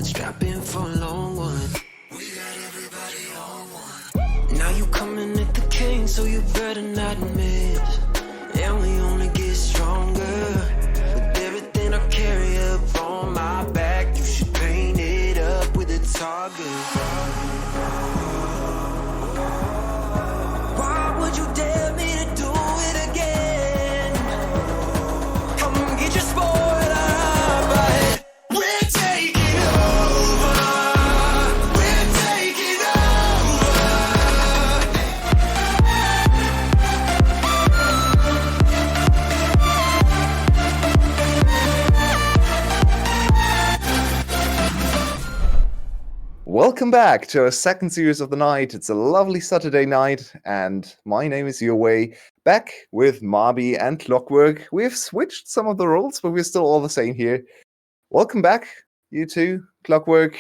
Strap in for a long one. We got everybody on one. Now you coming at the king, so you better not miss. And we only get stronger. With everything I carry up on my back, you should paint it up with a target. Why would you dare me to do it again? Come get your spoiler, but we're taking over. We're taking over. Welcome back to our second series of the night. It's a lovely Saturday night, and my name is Yowei. Back with Marby and Clockwork. We've switched some of the roles, but we're still all the same here. Welcome back, you two. Clockwork,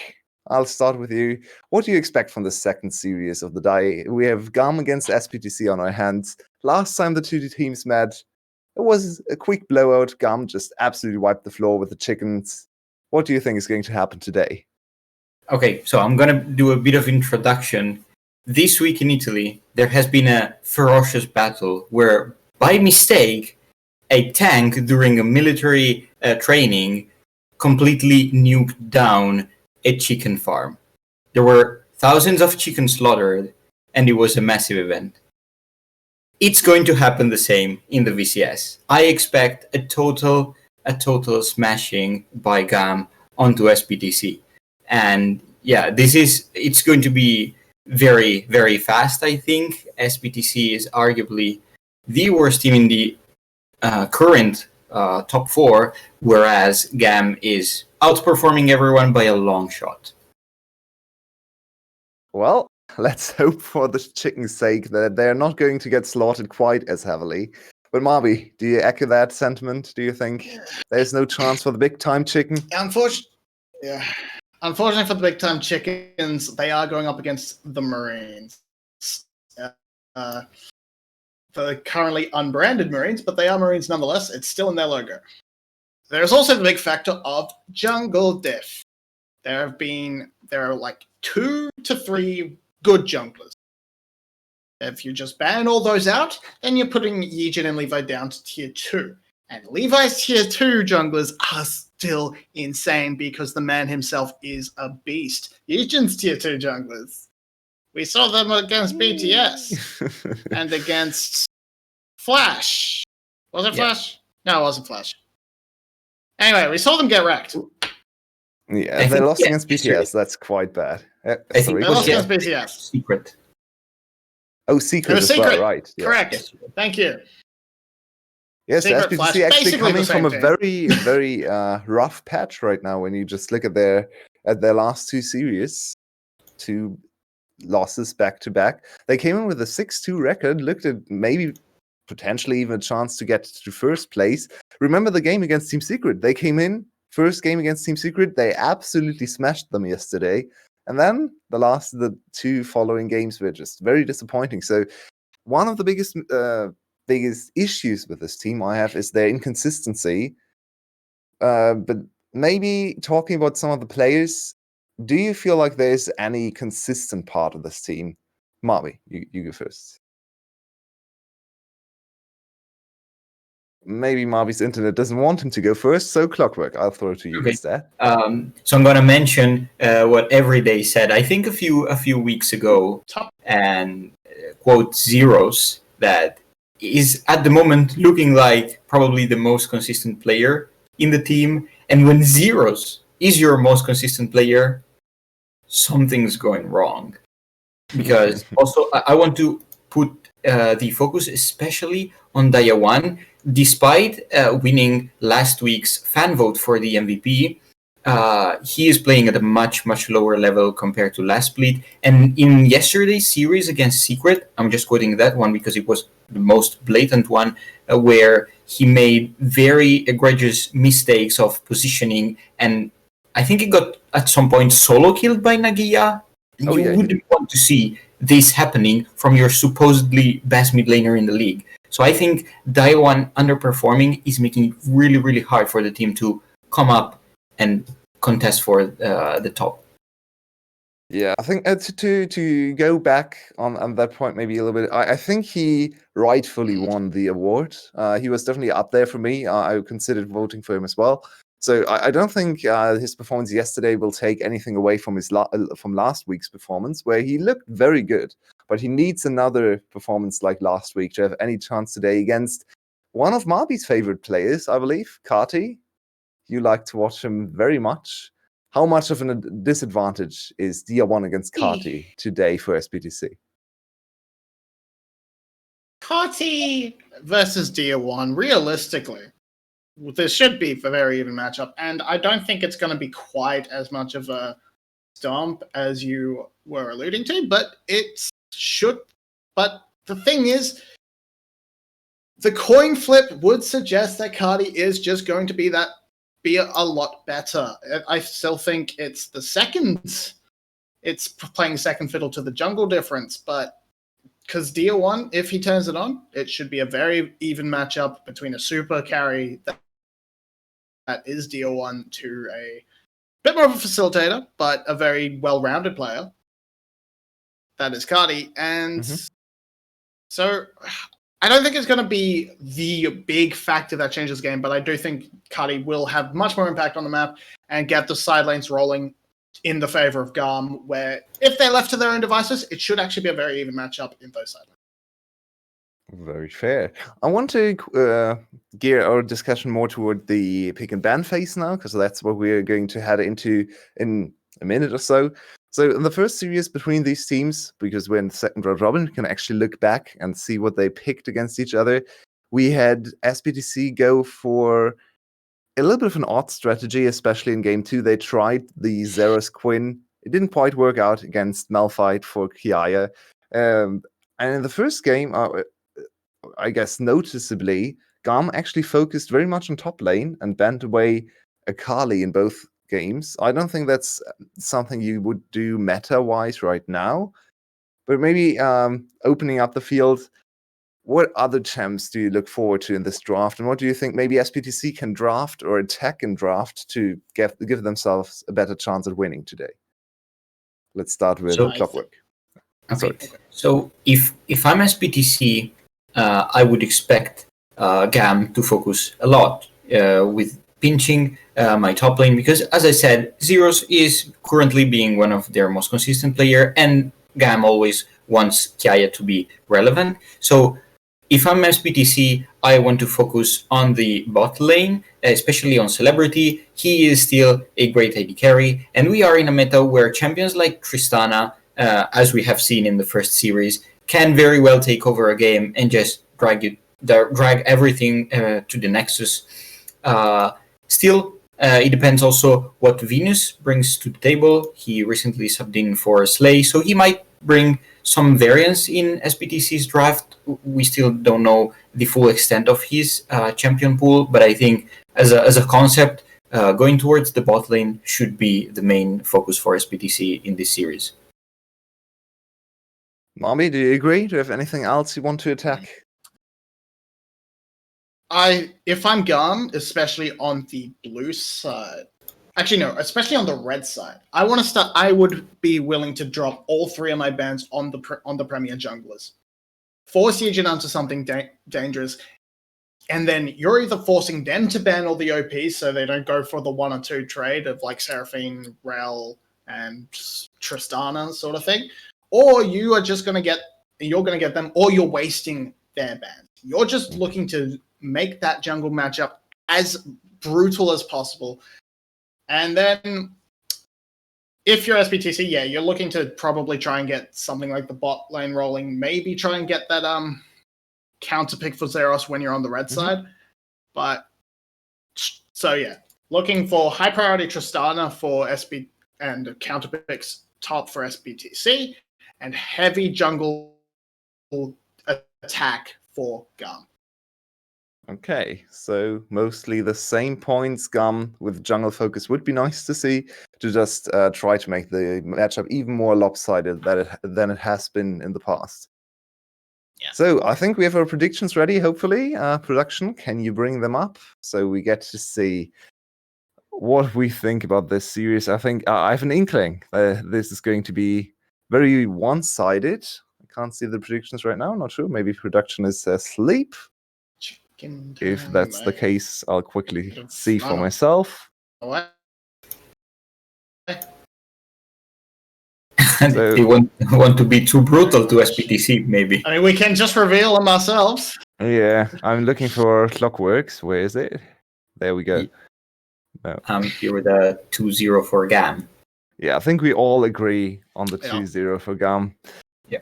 I'll start with you. What do you expect from the second series of the day? We have GAM against SPTC on our hands. Last time the two teams met, it was a quick blowout. GAM just absolutely wiped the floor with the chickens. What do you think is going to happen today? Okay, so I'm going to do a bit of introduction. This week in Italy, there has been a ferocious battle where, by mistake, a tank during a military training completely nuked down a chicken farm. There were thousands of chickens slaughtered, and it was a massive event. It's going to happen the same in the VCS. I expect a total smashing by GAM onto SPTC. And yeah, it's going to be very, very fast, I think. SPTC is arguably the worst team in the current top four, whereas GAM is outperforming everyone by a long shot. Well, let's hope for the chicken's sake that they're not going to get slaughtered quite as heavily. But Marby, do you echo that sentiment? Do you think there's no chance for the big-time chicken? Unfortunately for the big-time chickens, they are going up against the Marines. The currently unbranded Marines, but they are Marines nonetheless. It's still in their logo. There's also the big factor of jungle diff. There are like 2 to 3 good junglers. If you just ban all those out, then you're putting Yijin and Levi down to tier 2. And Levi's tier 2 junglers are still insane because the man himself is a beast. Yijin's tier 2 junglers. We saw them against BTS and against Flash. Was it Flash? No, it wasn't Flash. Anyway, we saw them get wrecked. Yeah, they lost against BTS. That's quite bad. They lost against BTS. Secret. Oh, Secret as well, right. Yeah. Correct. Yes. Thank you. Yes, Secret SPTC Flash, actually basically coming the same from a thing. very, very rough patch right now when you just look at their last 2 series. 2 losses back to back. They came in with a 6-2 record, looked at maybe potentially even a chance to get to first place. Remember the game against Team Secret? They came in, first game against Team Secret, they absolutely smashed them yesterday. And then the 2 following games were just very disappointing. So one of the biggest issues with this team I have is their inconsistency. But maybe talking about some of the players, do you feel like there's any consistent part of this team? Marby, you go first. Maybe Marby's internet doesn't want him to go first, so Clockwork, I'll throw it to you instead. So I'm going to mention what Everyday said, I think a few weeks ago, and quote Zeros, that is at the moment looking like probably the most consistent player in the team. And when Zeros is your most consistent player, something's going wrong. Because also I want to put the focus especially on Dayawan. Despite winning last week's fan vote for the MVP, he is playing at a much, much lower level compared to last split. And in yesterday's series against Secret, I'm just quoting that one because it was the most blatant one, where he made very egregious mistakes of positioning. And I think he got at some point solo killed by Nagia. You wouldn't want to see this happening from your supposedly best mid laner in the league. So I think Dayawan underperforming is making it really, really hard for the team to come up and contest for the top. Yeah, I think to go back on that point maybe a little bit, I think he rightfully won the award. He was definitely up there for me. I considered voting for him as well. So I don't think his performance yesterday will take anything away from his from last week's performance, where he looked very good. But he needs another performance like last week to have any chance today against one of Marby's favorite players, I believe, Kati. You like to watch him very much. How much of a disadvantage is DR1 against Kati today for SBTC? Kati versus DR1, realistically, this should be a very even matchup, and I don't think it's going to be quite as much of a stomp as you were alluding to, but it should. But the thing is, the coin flip would suggest that Kati is just going to be a lot better. I still think it's the second. It's playing second fiddle to the jungle difference, but because DR1, if he turns it on, it should be a very even matchup between a super carry that is DR1 to a bit more of a facilitator, but a very well-rounded player. That is Kati. And so I don't think it's going to be the big factor that changes the game, but I do think Kati will have much more impact on the map and get the side lanes rolling in the favor of GAM, where if they're left to their own devices, it should actually be a very even matchup in those side lanes. Very fair. I want to gear our discussion more toward the pick and ban phase now, because that's what we're going to head into in a minute or so. So in the first series between these teams, because we're in the second round robin, we can actually look back and see what they picked against each other. We had SBTC go for a little bit of an odd strategy, especially in game 2. They tried the Zeros Quinn. It didn't quite work out against Malphite for Kiaya. And in the first game, I guess noticeably, GAM actually focused very much on top lane and banned away Akali in both games. I don't think that's something you would do meta-wise right now, but maybe opening up the field, what other champs do you look forward to in this draft, and what do you think maybe SPTC can draft or attack in draft to give themselves a better chance at winning today? Let's start with Clockwork. Okay. So if I'm SPTC, I would expect GAM to focus a lot with pinching my top lane, because as I said, Zeros is currently being one of their most consistent player, and GAM always wants Kiaya to be relevant. So if I'm SPTC, I want to focus on the bot lane, especially on Celebrity. He is still a great AD carry, and we are in a meta where champions like Tristana, as we have seen in the first series, can very well take over a game and just drag everything to the Nexus. Still, it depends also what Venus brings to the table. He recently subbed in for Slay, so he might bring some variance in SPTC's draft. We still don't know the full extent of his champion pool, but I think as a concept, going towards the bot lane should be the main focus for SPTC in this series. Marby, do you agree? Do you have anything else you want to attack? If I'm GAM, especially on the blue side, actually no, especially on the red side, I would be willing to drop all three of my bans on the premier junglers, force Yijin onto something dangerous, and then you're either forcing them to ban all the OPs so they don't go for the 1 or 2 trade of like Seraphine, Rel, and Tristana sort of thing, or you are just going to get them, or you're wasting their bans. You're just looking to make that jungle matchup as brutal as possible. And then if you're SPTC, yeah, you're looking to probably try and get something like the bot lane rolling, maybe try and get that counter pick for Zeros when you're on the red side. But so yeah, looking for high priority Tristana for SP and counter picks top for SPTC, and heavy jungle attack for GAM. Okay, so mostly the same points. GAM with jungle focus would be nice to see, to just try to make the matchup even more lopsided than it has been in the past. Yeah. So I think we have our predictions ready, hopefully. Production, can you bring them up so we get to see what we think about this series. I think I have an inkling this is going to be very one-sided. I can't see the predictions right now. Not sure. Maybe production is asleep. Chicken If time, that's the mate. case, I'll quickly It's see for not- myself. What? So- They want to be too brutal to SPTC, maybe. I mean, we can just reveal them ourselves. Yeah, I'm looking for Clockworks. Where is it? There we go. I'm here with a 2-0 for GAM. Yeah, I think we all agree on the Yeah. 2-0 for GAM. Yeah.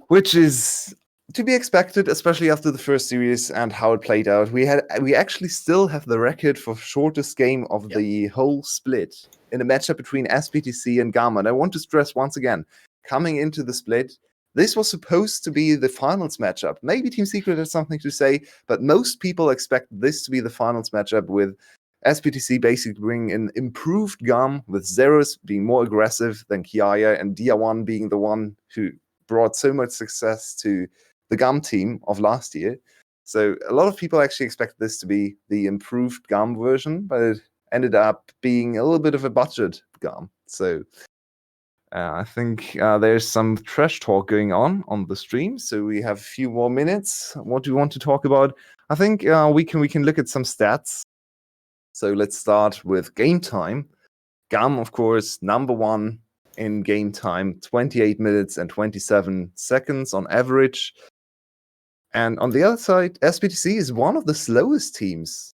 Which is to be expected, especially after the first series and how it played out. We actually still have the record for shortest game of the whole split in a matchup between SPTC and GAM. And I want to stress once again, coming into the split, this was supposed to be the finals matchup. Maybe Team Secret has something to say, but most people expect this to be the finals matchup with SPTC basically bringing an improved GAM, with Zeros being more aggressive than Kiaya, and Dia1 being the one who brought so much success to the GAM team of last year. So a lot of people actually expect this to be the improved GAM version, but it ended up being a little bit of a budget GAM. So I think there's some trash talk going on the stream. So we have a few more minutes. What do you want to talk about? I think we can look at some stats. So let's start with game time. GAM, of course, number one in game time, 28 minutes and 27 seconds on average. And on the other side, SPTC is one of the slowest teams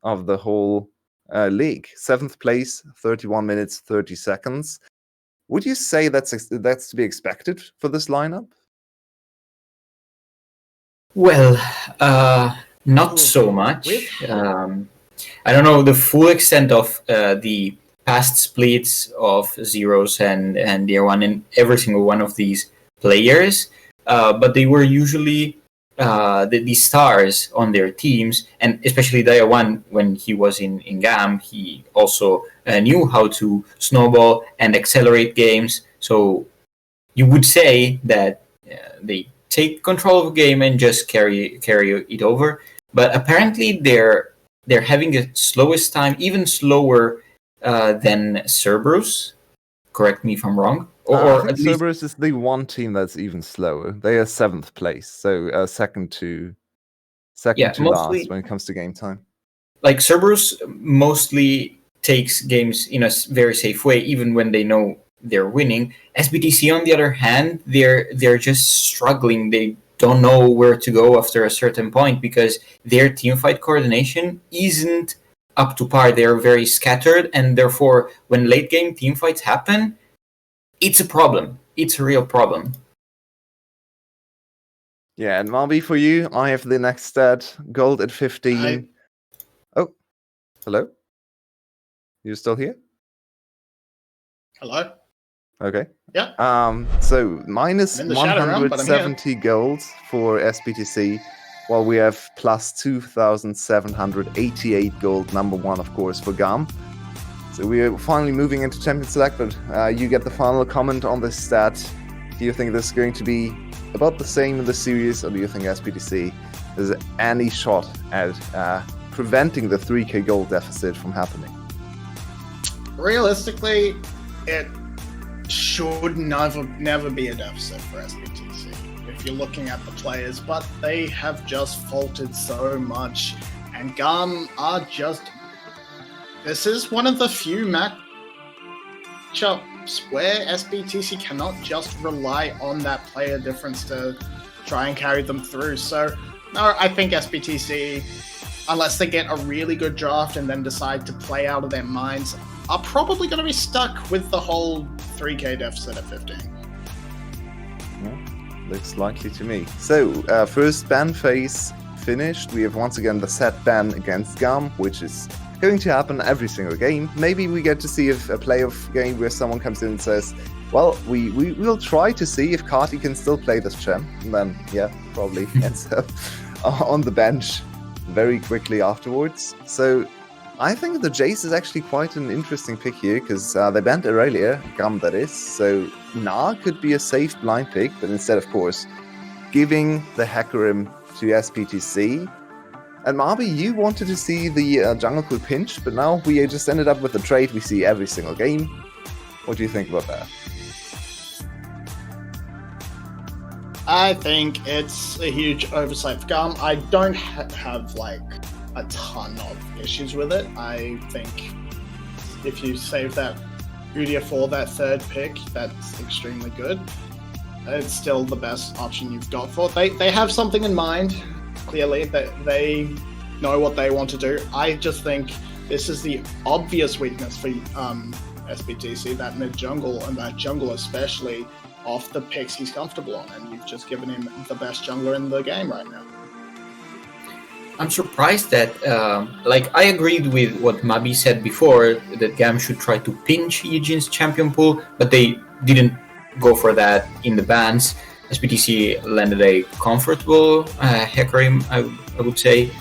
of the whole league. 7th place, 31 minutes, 30 seconds. Would you say that's to be expected for this lineup? Well, not so much. I don't know the full extent of the past splits of Zeros and Dia1 in every single one of these players, but they were usually the stars on their teams, and especially Dia1 when he was in GAM, he also knew how to snowball and accelerate games. So you would say that they take control of a game and just carry it over. But apparently they're having the slowest time, even slower than Cerberus. Correct me if I'm wrong. I think Cerberus is the one team that's even slower. They are 7th place, so second to last when it comes to game time. Like Cerberus mostly takes games in a very safe way, even when they know they're winning. SBTC, on the other hand, they're just struggling. They don't know where to go after a certain point because their teamfight coordination isn't up to par. They're very scattered, and therefore, when late game teamfights happen, it's a problem. It's a real problem. Yeah, and Marby, for you, I have the next stat. Gold at 15. Oh, hello? You still here? Hello? Okay. Yeah. So minus I'm in the shadow realm, but I'm here. 170 gold for SPTC, while we have plus 2,788 gold, number one, of course, for GAM. So we are finally moving into Champion Select, but you get the final comment on this stat. Do you think this is going to be about the same in the series, or do you think SPTC has any shot at preventing the 3k gold deficit from happening? Realistically, it should never be a deficit for SPTC if you're looking at the players, but they have just faltered so much, and GAM are just... This is one of the few matchups where SPTC cannot just rely on that player difference to try and carry them through. So, no, I think SPTC, unless they get a really good draft and then decide to play out of their minds, are probably going to be stuck with the whole 3k deficit at 15. Yeah, looks likely to me. So, first ban phase finished. We have once again the set ban against GAM, which is going to happen every single game. Maybe we get to see a playoff game where someone comes in and says, well, we will try to see if Kati can still play this champ. And then, yeah, probably ends up on the bench very quickly afterwards. So I think the Jace is actually quite an interesting pick here, because they banned Aurelia, GAM that is. So Na could be a safe blind pick, but instead, of course, giving the Hecarim to SPTC, And Marby, you wanted to see the jungle pool pinch, but now we just ended up with a trade we see every single game. What do you think about that? I think it's a huge oversight for GAM. I don't have like a ton of issues with it. I think if you save that Udia for that third pick, that's extremely good. It's still the best option you've got for it. They have something in mind, clearly, that they know what they want to do. I just think this is the obvious weakness for SBTC, that mid jungle, and that jungle especially, off the picks he's comfortable on, and you've just given him the best jungler in the game right now. I'm surprised that, I agreed with what Mabi said before, that GAM should try to pinch Eugene's champion pool, but they didn't go for that in the bans. SBTC landed a comfortable Hecarim, I would say.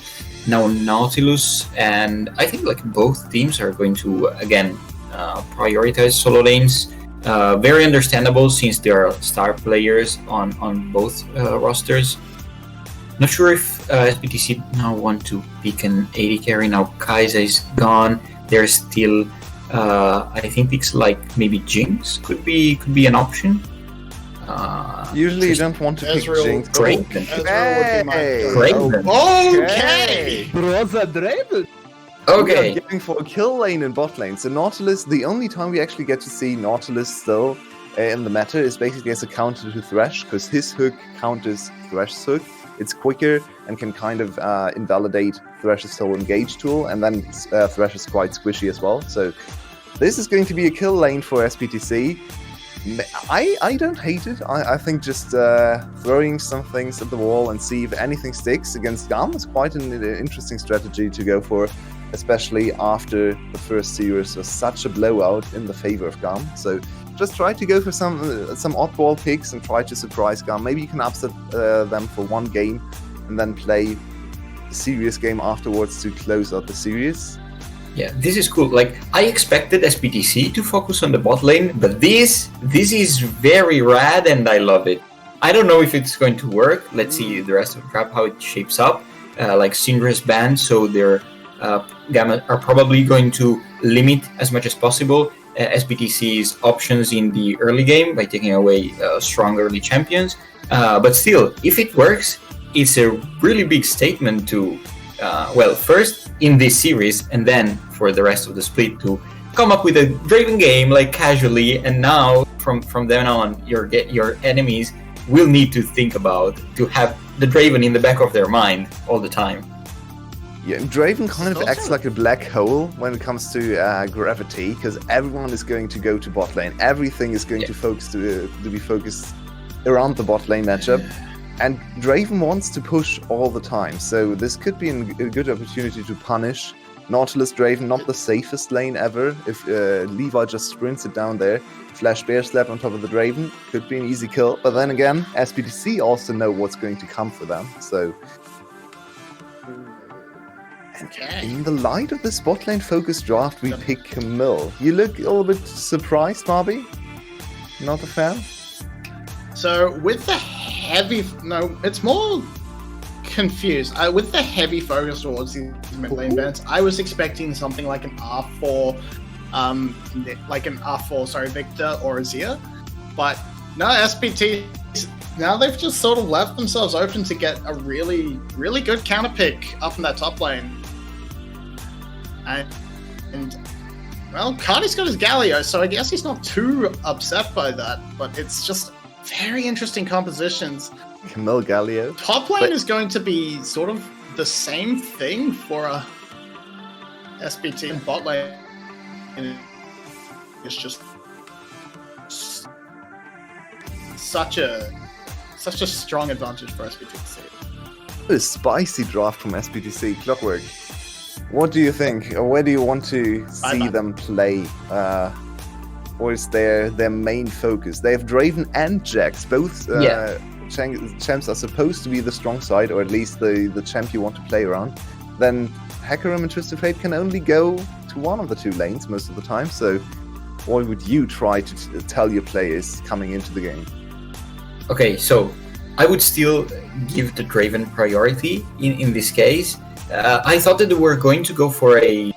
Now Nautilus, and I think like both teams are going to, again, prioritize solo lanes. Very understandable since there are star players on both rosters. Not sure if SBTC now want to pick an AD carry. Now Kai'Sa is gone. There's still, I think picks like maybe Jinx could be an option. Usually you don't want to pick Jinx. Draven. Draven. Okay. Brother Draven. Okay. We are going for a kill lane in bot lane. So Nautilus, the only time we actually get to see Nautilus still in the meta is basically as a counter to Thresh, because his hook counters Thresh's hook. It's quicker and can kind of invalidate Thresh's whole engage tool, and then Thresh is quite squishy as well. So this is going to be a kill lane for SPTC. I don't hate it. I think just throwing some things at the wall and see if anything sticks against GAM is quite an interesting strategy to go for, especially after the first series was such a blowout in the favor of GAM. So just try to go for some oddball picks and try to surprise GAM. Maybe you can upset them for one game and then play a serious game afterwards to close out the series. Yeah, this is cool. Like, I expected SPTC to focus on the bot lane, but this is very rad and I love it. I don't know if it's going to work. Let's see the rest of the trap, how it shapes up. Like Syndra's banned, so their GAM are probably going to limit as much as possible SPTC's options in the early game by taking away strong early champions. But still, if it works, it's a really big statement to, first in this series, and then for the rest of the split to come up with a Draven game like casually, and now from then on, your enemies will need to think about to have the Draven in the back of their mind all the time. Yeah, Draven kind of acts like a black hole when it comes to gravity, because everyone is going to go to bot lane. Everything is going to be focused around the bot lane matchup, and Draven wants to push all the time. So this could be a good opportunity to punish Nautilus Draven, not the safest lane ever. If Levi just sprints it down there, Flash Bear Slap on top of the Draven could be an easy kill. But then again, SPTC also know what's going to come for them. So. Okay. In the light of this bot lane focused draft, we pick Camille. You look a little bit surprised, Marby? Not a fan? So with the heavy, no, it's more confused. With the heavy focus towards these mid lane bans, I was expecting something like an R4, Victor or Azir, but no, SPT. Now they've just sort of left themselves open to get a really, really good counter pick up in that top lane. And well, Cardi's got his Galio, so I guess he's not too upset by that, but it's just very interesting compositions. Camille Galio. Top lane is going to be sort of the same thing for a SPT, and bot lane is just such a strong advantage for SPTC. A spicy draft from SPTC. Clockwork. What do you think? Where do you want to see them play? Or is their main focus? They have Draven and Jax. Both champs are supposed to be the strong side, or at least the champ you want to play around. Then Hecarim and Twisted Fate can only go to one of the two lanes most of the time. So what would you try to tell your players coming into the game? Okay, so I would still give the Draven priority in this case. I thought that they were going to go for a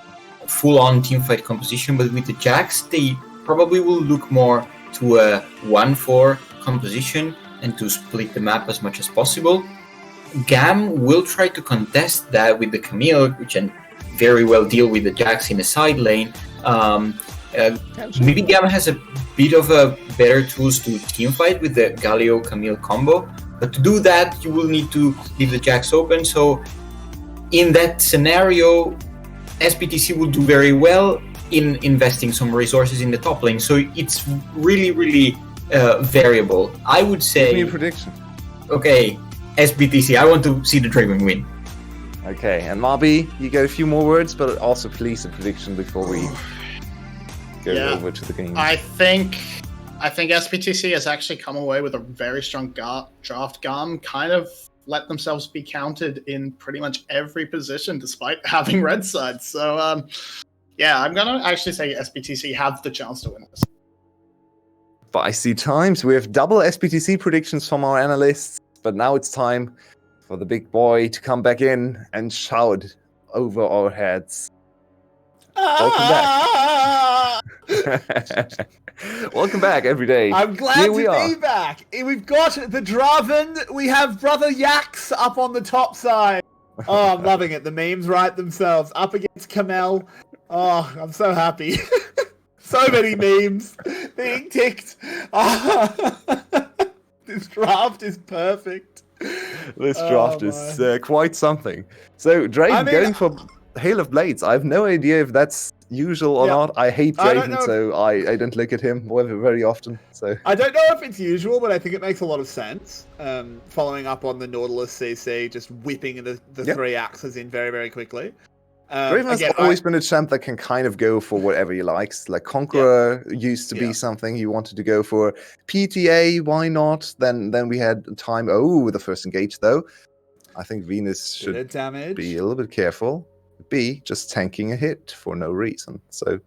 full-on teamfight composition, but with the Jax, they probably will look more to a 1-4 composition and to split the map as much as possible. GAM will try to contest that with the Camille, which can very well deal with the Jax in the side lane. Maybe GAM has a bit of a better tools to teamfight with the Galio-Camille combo, but to do that, you will need to leave the Jax open. So in that scenario, SBTC will do very well in investing some resources in the top lane. So it's really, really variable. I would say... Give me a prediction. Okay, SBTC, I want to see the Draven win. Okay, and Marby, you get a few more words, but also please a prediction before we go over to the game. I think SBTC has actually come away with a very strong draft. GAM kind of let themselves be counted in pretty much every position despite having red sides. So, I'm going to actually say SBTC have the chance to win this. Spicy times. We have double SBTC predictions from our analysts, but now it's time for the big boy to come back in and shout over our heads. Welcome back. Welcome back, every day. I'm glad to be back. We've got the Draven. We have Brother Yax up on the top side. Oh, I'm loving it. The memes write themselves. Up against Kamel. Oh, I'm so happy. So many memes being ticked. This draft is perfect. This draft is quite something. So, Draven going for Hail of Blades. I have no idea if that's usual or not. I hate Draven, so I don't look at him very often. So I don't know if it's usual, but I think it makes a lot of sense. Following up on the Nautilus CC, just whipping the three axes in very, very quickly. Draven has always been a champ that can kind of go for whatever he likes. Like Conqueror used to be something he wanted to go for. PTA, why not? Then we had time. Oh, the first engage though. I think Venus should be a little bit careful. B, just tanking a hit for no reason. So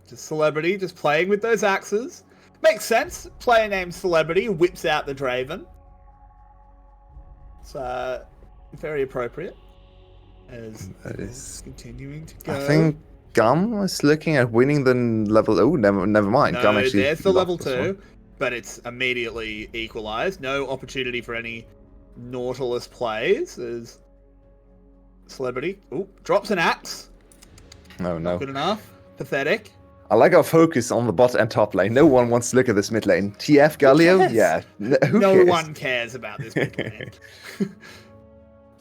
just Celebrity, just playing with those axes. Makes sense. Player named Celebrity whips out the Draven. It's very appropriate. As that is continuing to go. I think GAM is looking at winning the level. Oh, never mind. No, GAM actually there's the level 2, but it's immediately equalized. No opportunity for any Nautilus plays. As Celebrity drops an axe. No. Not good enough. Pathetic. I like our focus on the bot and top lane. No one wants to look at this mid lane. TF Galio? Yeah. No one cares about this mid lane.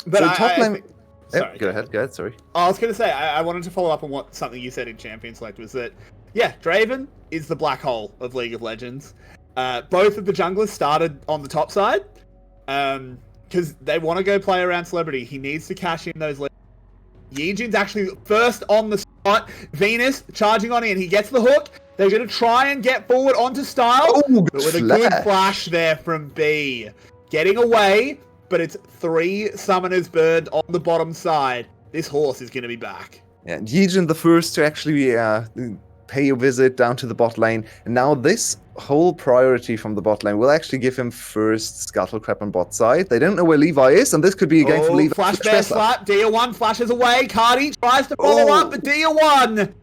But so top lane... Sorry. Go ahead, sorry. I was going to say, I wanted to follow up on something you said in Champion Select, was that, Draven is the black hole of League of Legends. Both of the junglers started on the top side, because they want to go play around Celebrity. He needs to cash in those... Yijin's actually first on the spot. Venus charging on in. He gets the hook. They're going to try and get forward onto Style, but with a good flash there from B. Getting away... But it's 3 summoners burned on the bottom side. This horse is going to be back. Yeah, Yijin the first to actually pay a visit down to the bot lane. And now this whole priority from the bot lane will actually give him first Scuttlecrap on bot side. They don't know where Levi is, and this could be a game for Levi. Flash bear slap. Dia1 flashes away. Cardi tries to follow up, but Dia1.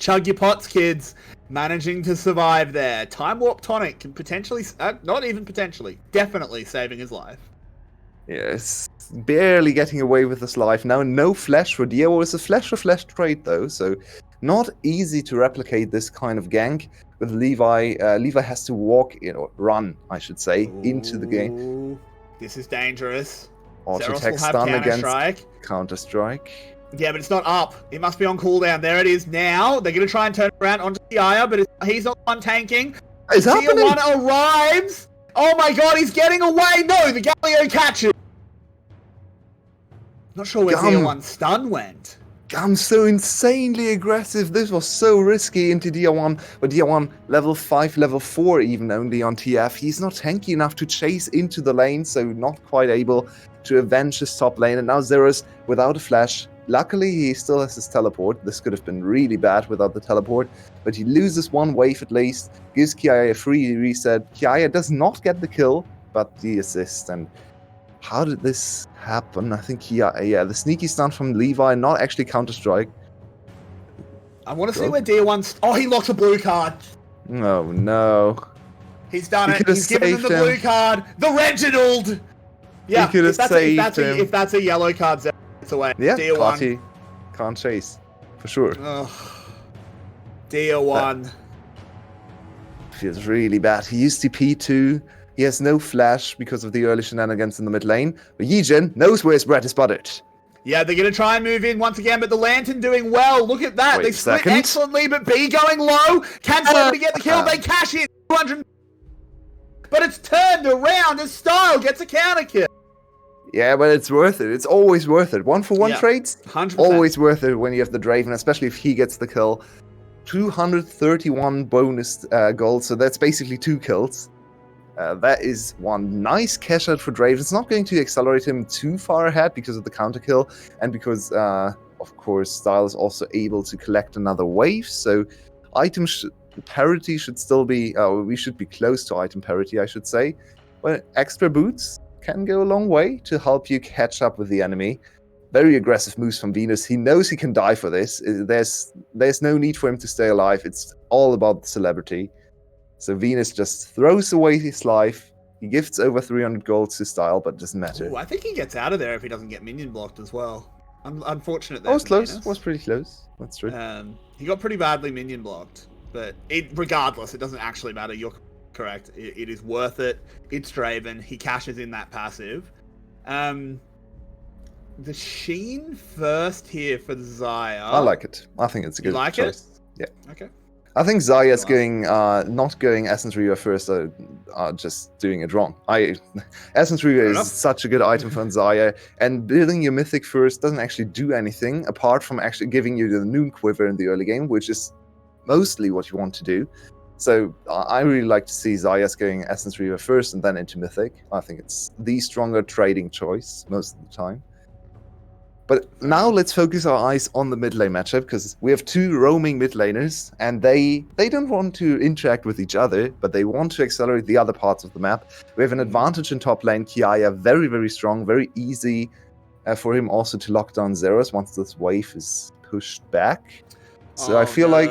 Chug your pots, kids. Managing to survive there. Time Warp Tonic can potentially, not even potentially, definitely saving his life. Yes, barely getting away with his life. Now, no flash for Dio. It's a flash for flash trade, though, so not easy to replicate this kind of gank. With Levi, Levi has to walk, run, I should say, into the game. This is dangerous. Auto tech stun against Counter-Strike. Yeah, but it's not up. It must be on cooldown. There it is now. They're going to try and turn around onto the Aya, but he's not one tanking. It's happening. Dia1 arrives. Oh my god, he's getting away! No, the Galio catches! Not sure where Dia1's stun went. GAM's so insanely aggressive. This was so risky into Dia1. But Dia1, level 5, level 4 even only on TF. He's not tanky enough to chase into the lane, so not quite able to avenge his top lane. And now Xera's without a flash luckily, he still has his teleport. This could have been really bad without the teleport, but he loses one wave at least, gives Kiaya a free reset. Kiaya does not get the kill, but the assist. And how did this happen? I think Kiaya, the sneaky stun from Levi, not actually Counter-Strike. I want to see where D1's... Oh, he locked a blue card. Oh, no. He's done He it. could have He's given them the saved blue him. card. The Reginald! Yeah, He could have saved him. if that's a yellow card, it's away. Yeah, D1. Carty can't chase, for sure. Ugh. D1. Feels really bad. He used TP too. He has no flash because of the early shenanigans in the mid lane. But Yijin knows where his bread is spotted. Yeah, they're going to try and move in once again, but the Lantern doing well. Look at that. Wait They a split second. excellently, but B going low. Can somebody get the kill? They cash it. 200. But it's turned around as Style gets a counter kill. Yeah, but it's worth it. It's always worth it. 1-for-1 trades, 100%. always worth it when you have the Draven, especially if he gets the kill. 231 bonus gold, so that's basically 2 kills. That is one nice cash out for Draven. It's not going to accelerate him too far ahead because of the counter kill, and because, of course, Style is also able to collect another wave. So item parity should still be... we should be close to item parity, I should say. Well, extra boots can go a long way to help you catch up with the enemy. Very aggressive moves from Venus. He knows he can die for this. There's no need for him to stay alive. It's all about the celebrity. So Venus just throws away his life. He gifts over 300 gold to Style, but it doesn't matter. Ooh, I think he gets out of there if he doesn't get minion blocked as well. Unfortunate there. Oh, was for close. Venus. Was pretty close. That's true. He got pretty badly minion blocked, but regardless, it doesn't actually matter. You're correct. It is worth it. It's Draven. He cashes in that passive. The Sheen first here for Xayah. I like it. I think it's a good like choice. it? Yeah. Okay. I think Xayah's going, not going Essence Reaver first, are just doing it wrong. Essence Reaver is such a good item for Xayah, and building your Mythic first doesn't actually do anything, apart from actually giving you the Noon Quiver in the early game, which is mostly what you want to do. So I really like to see Xayah's going Essence Reaver first and then into Mythic. I think it's the stronger trading choice most of the time. But now let's focus our eyes on the mid lane matchup, because we have 2 roaming mid laners, and they don't want to interact with each other, but they want to accelerate the other parts of the map. We have an advantage in top lane. Kiaya, very, very strong, very easy for him also to lock down Zeros once this wave is pushed back. So I feel like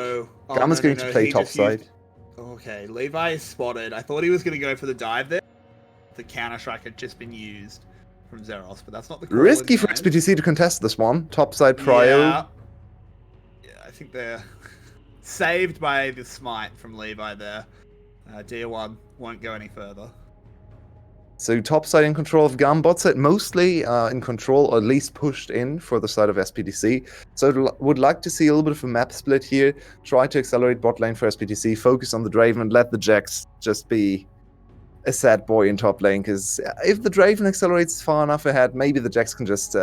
GAM is going to play top side. Okay, Levi is spotted. I thought he was going to go for the dive there. The counter-strike had just been used from Zeros, but that's not the call. Risky for SPTC to contest this one. Topside prio. Yeah, I think they're saved by the smite from Levi there. D1 won't go any further. So topside in control of GAM, bot side mostly in control, or at least pushed in for the side of SPTC. So would like to see a little bit of a map split here. Try to accelerate bot lane for SPTC, focus on the Draven, and let the Jax just be a sad boy in top lane, because if the Draven accelerates far enough ahead, maybe the Jax can just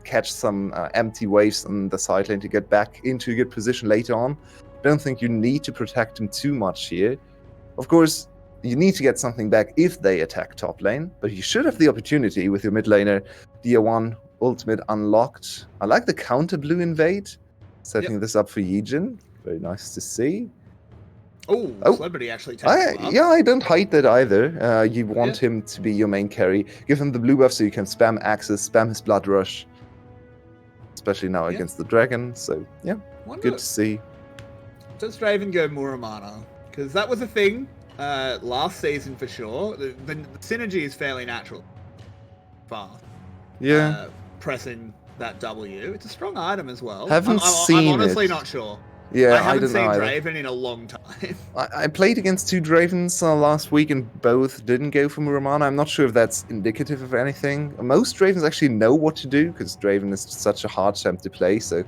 catch some empty waves on the side lane to get back into a good position later on. Don't think you need to protect him too much here. Of course, you need to get something back if they attack top lane, but you should have the opportunity with your mid laner, Dia1 ultimate unlocked. I like the counter blue invade, setting this up for Yijin. Very nice to see. Oh, Celebrity actually takes it up. Yeah, I don't hide that either. You want him to be your main carry. Give him the blue buff so you can spam Axis, spam his Blood Rush. Especially now against the Dragon. So, yeah, good to see. Does Draven go Muramana? Because that was a thing last season for sure. The synergy is fairly natural. Fast. Yeah. Pressing that W. It's a strong item as well. I'm honestly not sure. Yeah, I haven't seen either. Draven in a long time. I played against 2 Dravens last week, and both didn't go for Muramana. I'm not sure if that's indicative of anything. Most Dravens actually know what to do, because Draven is such a hard champ to play, so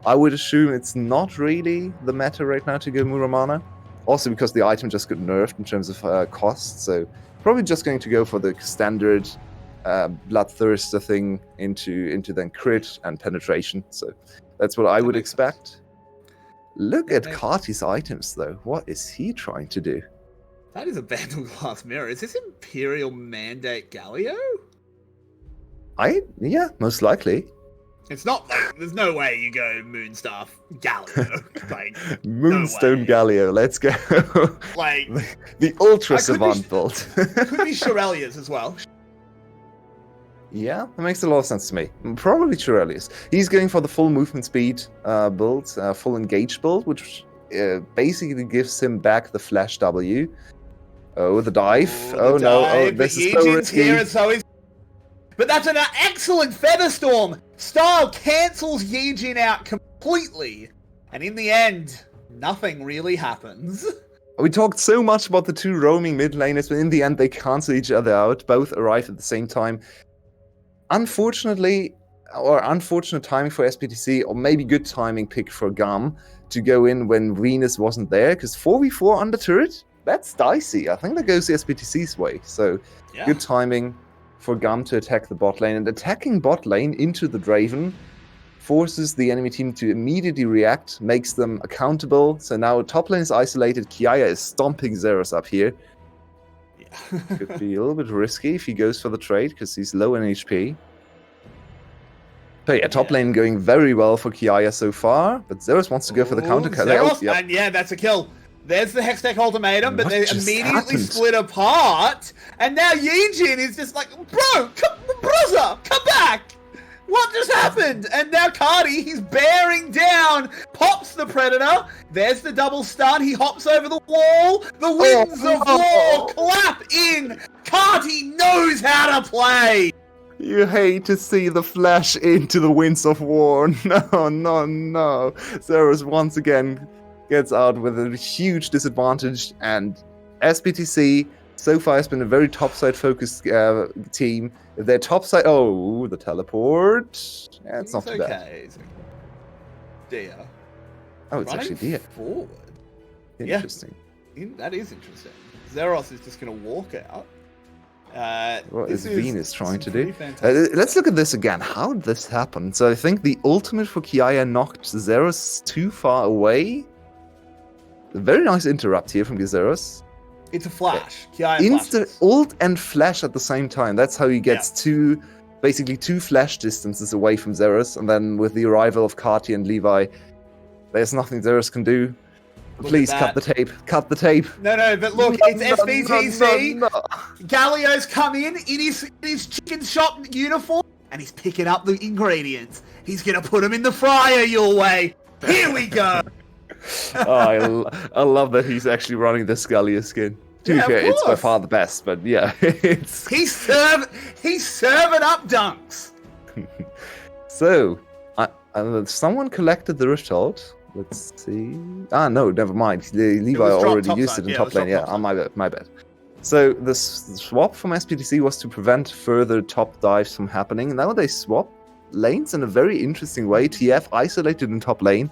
I would assume it's not really the meta right now to go Muramana. Also because the item just got nerfed in terms of cost, so probably just going to go for the standard Bloodthirster thing into then crit and penetration. So that's what I would expect. Look at Carty's items, though. What is he trying to do? That is a Vandal Glass Mirror. Is this Imperial Mandate Galio? Yeah, most likely. It's not like there's no way you go Moonstaff Galio. Like Moonstone way. Galio, let's go. Like the Ultra I could be- Savant build. could be Shirelia's as well. Yeah, that makes a lot of sense to me. Probably Chirelius. He's going for the full movement speed build, full engage build, which basically gives him back the flash W. Oh, the dive. Oh, the no. dive, Oh, this but is so Yijin's risky. here and so is. But that's an excellent Featherstorm. Style cancels Yijin out completely. And in the end, nothing really happens. We talked so much about the two roaming mid laners, but in the end, they cancel each other out. Both arrive at the same time. Unfortunately, or unfortunate timing for SPTC, or maybe good timing pick for GAM to go in when Venus wasn't there, because 4v4 under turret, that's dicey. I think that goes the SPTC's way. So Yeah. good timing for GAM to attack the bot lane. And attacking bot lane into the Draven forces the enemy team to immediately react, makes them accountable. So now top lane is isolated. Kiaya is stomping Zeros up here. Could be a little bit risky if he goes for the trade because he's low in HP. But yeah, top lane going very well for Kiaya so far, but Zeros wants to go for the counter. Zeros, Yep. and yeah, that's a kill. There's the Hextech ultimatum, but What they just immediately happened? split apart, and now Yijin is just like, bro, brother, come back! What just happened? And now Cardi, he's bearing down, pops the Predator. There's the double stun. He hops over the wall. The winds of war clap in. Cardi knows how to play. You hate to see the flash into the winds of war. No, no, no. Zeros once again gets out with a huge disadvantage, and SPTC so far has been a very topside focused team. If they're topside, oh, the teleport. Yeah, it's not too bad. It's okay. Dia. Oh, it's Running actually Dia. forward. Interesting. That is interesting. Zeros is just going to walk out. What is Venus trying to pretty do? fantastic. Let's look at this again. How did this happen? So I think the ultimate for Kiaya knocked Zeros too far away. A very nice interrupt here from Zeros. It's a flash. Kiaya Instant flashes. ult and flash at the same time. That's how he gets basically two flash distances away from Zeros. And then with the arrival of Kati and Levi, there's nothing Zeros can do. Look Please at cut the tape. Cut the tape. No, but look, No, it's no, SBTC. no, no. Galio's come in his chicken shop uniform, and he's picking up the ingredients. He's going to put them in the fryer your way. Here we go. I love that he's actually running the Scalia skin. To be Yeah, of fair, it's by course. far the best, but yeah, it's He's serving up dunks. so. Someone collected the Rift. Let's see. Ah, no, never mind. Levi was dropped already topside. used it in Yeah, it top was lane. Yeah, dropped topside. my bad. So the swap from SPTC was to prevent further top dives from happening. Now they swap lanes in a very interesting way. TF isolated in top lane.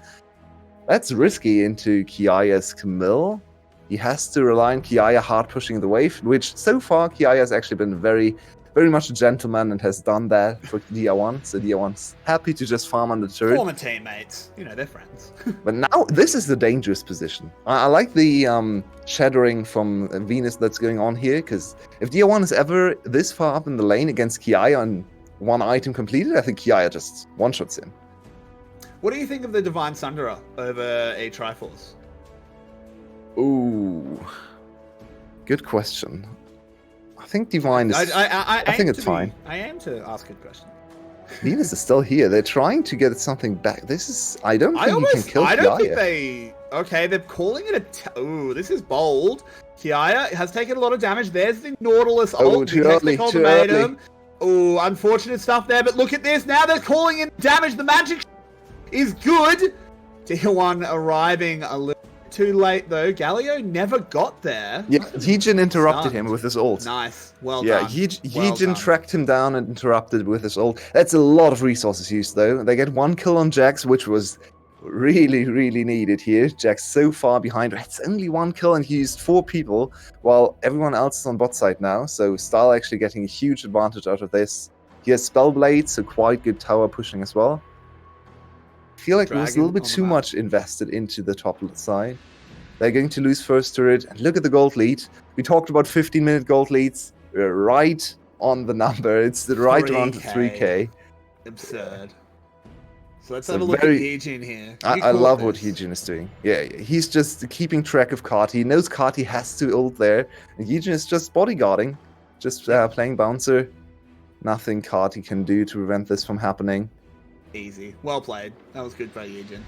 That's risky into Kiaya's Camille. He has to rely on Kiaya hard pushing the wave, which so far Kiaya has actually been very much a gentleman and has done that for Dia1. So Dia1's happy to just farm on the turret. Former teammates. You know, they're friends. But now this is the dangerous position. I like the shattering from Venus that's going on here, because if Dia1 is ever this far up in the lane against Kiaya and one item completed, I think Kiaya just one-shots him. What do you think of the Divine Sunderer over a Triforce? Ooh, good question. I think Divine is... I think it's fine. I aim to ask a question. Venus is still here. They're trying to get something back. This is... I don't think you can kill I don't think Kiaya. they... Okay, they're calling it a... Ooh, this is bold. Kiaya has taken a lot of damage. There's the Nautilus ult. too the early, Hextech too ultimatum. Ooh, unfortunate stuff there. But look at this. Now they're calling in damage. The magic is good. Tier 1 arriving a little too late, though. Galio never got there. Yeah, Yijin interrupted Stunned. him with his ult. Nice. Well Yeah, done. Yijin done. tracked him down and interrupted with his ult. That's a lot of resources used, though. They get one kill on Jax, which was really, really needed here. Jax so far behind. It's only one kill, and he used 4 people, while everyone else is on bot side now. So Stahl actually getting a huge advantage out of this. He has Spellblade, so quite good tower pushing as well. I feel like there was a little Dragon bit on the too map. much invested into the top side. They're going to lose first turret. And look at the gold lead. We talked about 15-minute gold leads. We're right on the number. It's right around 3K. Absurd. So let's So have a look very- at Yejin here. He I caught love what this. Heejin is doing. Yeah, he's just keeping track of Kati. He knows Kati has to ult there. And Heejin is just bodyguarding, just playing bouncer. Nothing Kati can do to prevent this from happening. Easy. Well played. That was good by Yejin.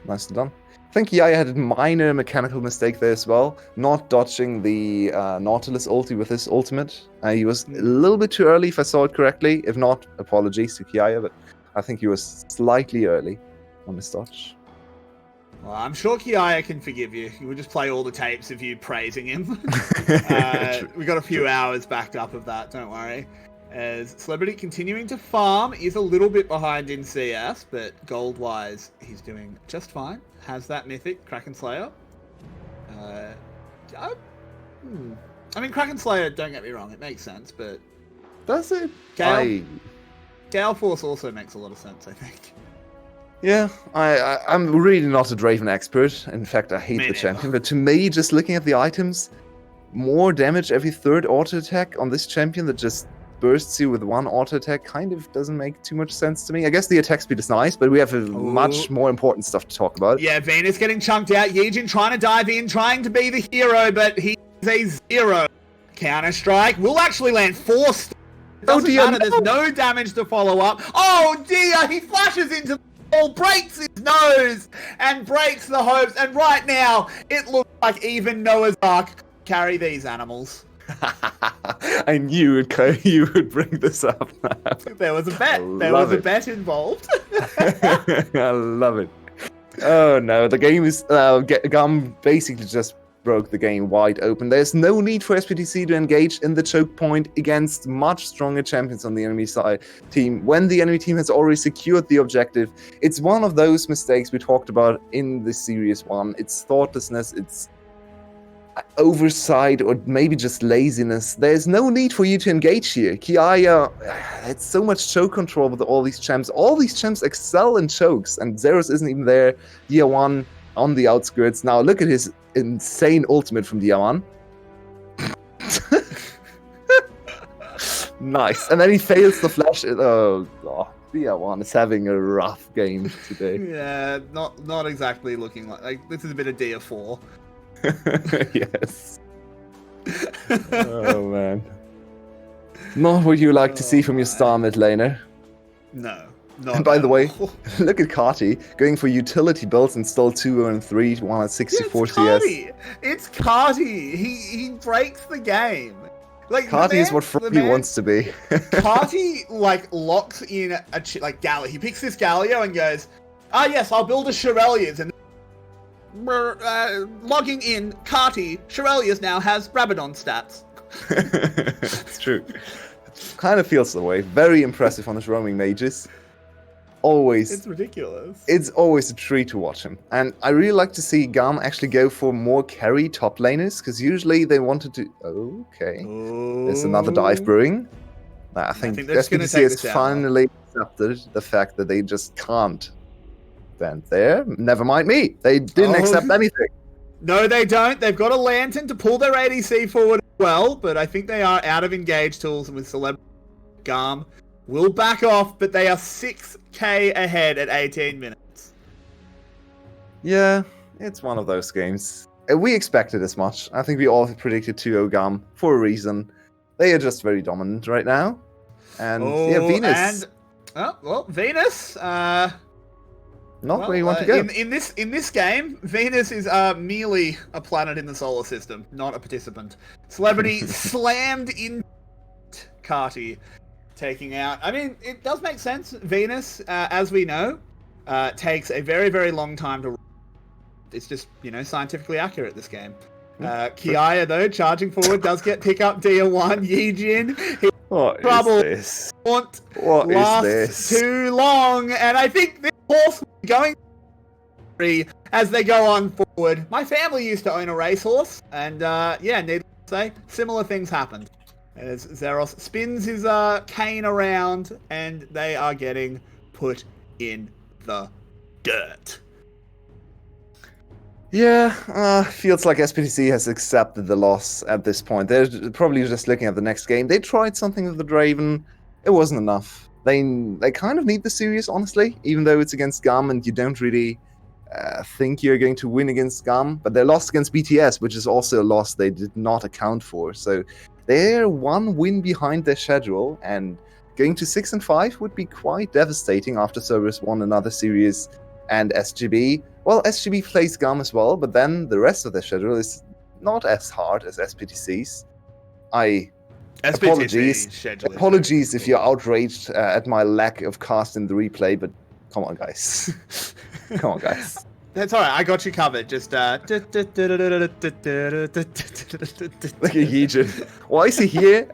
Nicely done. I think Yaya had a minor mechanical mistake there as well, not dodging the Nautilus ulti with his ultimate. He was a little bit too early, if I saw it correctly. If not, apologies to Kiaya, but I think he was slightly early on his dodge. Well, I'm sure Kiaya can forgive you. You would just play all the tapes of you praising him. We got a few hours backed up of that, don't worry. As Celebrity continuing to farm, is a little bit behind in CS, but gold-wise, he's doing just fine. Has that mythic, Kraken Slayer. I mean, Kraken Slayer, don't get me wrong, it makes sense, but Does it? Gale Force also makes a lot of sense, I think. Yeah, I'm really not a Draven expert. In fact, I hate Me the neither. champion. But to me, just looking at the items, more damage every third auto attack on this champion that just bursts you with one auto attack kind of doesn't make too much sense to me. I guess the attack speed is nice, but we have much more important stuff to talk about. Yeah, Venus getting chunked out. Yejin trying to dive in, trying to be the hero, but he's a 0. Counter-strike will actually land 4 stars. It doesn't dear, matter, there's no damage to follow up. Oh dear, he flashes into the ball, breaks his nose, and breaks the hopes. And right now, it looks like even Noah's Ark could carry these animals. I knew you would bring this up now. There was a bet. There Love was a it. bet involved. I love it. Oh no, the game is GAM basically just broke the game wide open. There's no need for SPTC to engage in the choke point against much stronger champions on the enemy side team when the enemy team has already secured the objective. It's one of those mistakes we talked about in the Series 1. It's thoughtlessness, it's oversight, or maybe just laziness. There's no need for you to engage here. Kiaya, it's so much choke control with all these champs. All these champs excel in chokes, and Zeros isn't even there. Year 1 on the outskirts. Now look at his insane ultimate from Year 1. Nice. And then he fails the flash. Oh, Year 1 is having a rough game today. Yeah, not exactly looking like this is a bit of DR4. Yes. Oh man. Not what you like to see from your star mid laner. No. Not And by the at way, all. look at Kati going for utility builds, install 2 and 3, 1 at 64 It's CS. Carti. It's Carti. He breaks the game. Like Kati is what the Froggy man- wants to be. Carti like locks in a like Gallia. He picks this Gallia and goes, yes, I'll build a Shirelias, and logging in Carti, Shirelias now has Rabadon stats. It's true. Kind of feels the way. Very impressive on his roaming mages. Always. It's ridiculous. It's always a treat to watch him. And I really like to see GAM actually go for more carry top laners, because usually they wanted to... Okay. There's another dive brewing. I think they're just gonna SPTC take has this out. finally accepted the fact that they just can't bend there. Never mind me. They didn't Oh. accept anything. No, they don't. They've got a lantern to pull their ADC forward as well, but I think they are out of engage tools, and with Celebrity GAM will back off, but they are 6k ahead at 18 minutes. Yeah, it's one of those games. We expected as much. I think we all predicted 2-0 GAM for a reason. They are just very dominant right now. And yeah, Venus. Venus. Not where you want to go. In this game, Venus is merely a planet in the solar system, not a participant. Celebrity slammed in Carti, taking out. I mean, it does make sense. Venus, as we know, takes a very, very long time to. It's just scientifically accurate. This game. Kiaya though, charging forward, does get pick up DR1. Yejin. What Trouble. is this? What What is this? too long, and I think this horse will be going as they go on forward. My family used to own a racehorse, and needless to say, similar things happened. As Zeros spins his cane around, and they are getting put in the dirt. Yeah, feels like SPTC has accepted the loss at this point. They're probably just looking at the next game. They tried something with the Draven. It wasn't enough. they kind of need the series, honestly, even though it's against GAM and you don't really think you're going to win against GAM. But they lost against BTS, which is also a loss they did not account for. So they're one win behind their schedule, and going to 6-5 would be quite devastating after Cerberus won another series and SGB. Well, SGB plays GAM as well, but then the rest of their schedule is not as hard as SPTC's. Apologies if you're outraged at my lack of cast in the replay, but come on, guys. Come on, guys. That's all right. I got you covered. Just Look at Yejin. Why is he here?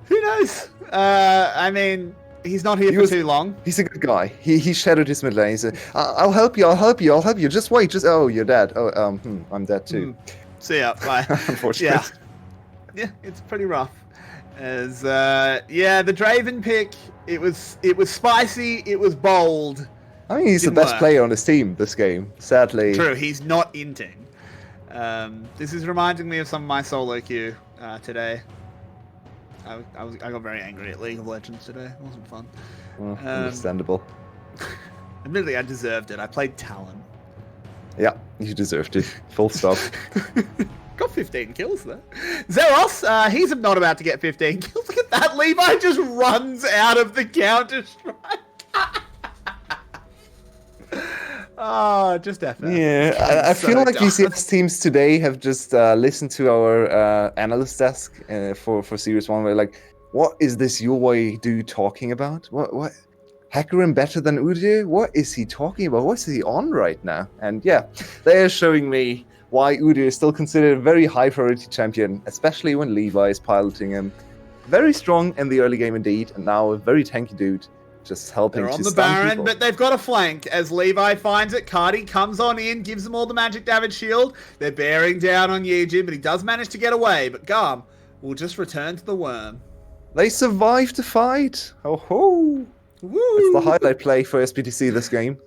Who knows? I mean, he's not here for too long. He's a good guy. He shadowed his mid lane. He said, I'll help you. Just wait. Oh, you're dead. Oh, I'm dead too. See ya. Bye. Unfortunately. Yeah, it's pretty rough. As the Draven pick, it was spicy, it was bold. I think he's the best player on his team this game, sadly. True, he's not inting. This is reminding me of some of my solo queue today. I got very angry at League of Legends today. It wasn't fun. Well, understandable. Admittedly, I deserved it. I played Talon. Yeah, you deserved it. Full stop. Got 15 kills there. Zeros, he's not about to get 15 kills. Look at that. Levi just runs out of the Counter-Strike. Just FF. Yeah, I feel like VCS teams today have just listened to our analyst desk for Series 1. We're like, what is this UI dude talking about? What? Hecarim better than Udyr? What is he talking about? What's he on right now? And yeah, they're showing me why Udyr is still considered a very high priority champion, especially when Levi is piloting him. Very strong in the early game indeed, and now a very tanky dude, just helping They're to on the stun Baron, people. but they've got a flank as Levi finds it. Cardi comes on in, gives them all the magic damage shield. They're bearing down on Yejin, but he does manage to get away. But GAM will just return to the worm. They survived the fight. Oh ho! Woo! It's the highlight play for SPTC this game.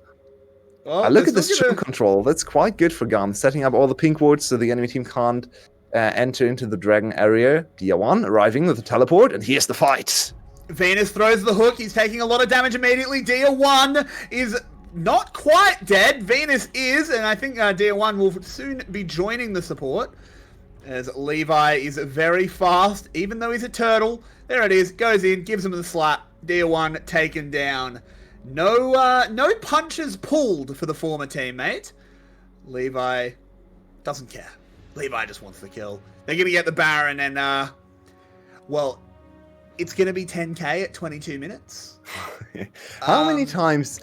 Oh, Look at this choke control. That's quite good for GAM. Setting up all the pink wards so the enemy team can't enter into the dragon area. Dia1 arriving with a teleport, and here's the fight. Venus throws the hook. He's taking a lot of damage immediately. Dia1 is not quite dead. Venus is, and I think Dia1 will soon be joining the support. As Levi is very fast, even though he's a turtle. There it is. Goes in, gives him the slap. Dia1 taken down. No punches pulled for the former teammate. Levi doesn't care. Levi just wants the kill. They're going to get the Baron and, well, it's going to be 10k at 22 minutes. How many times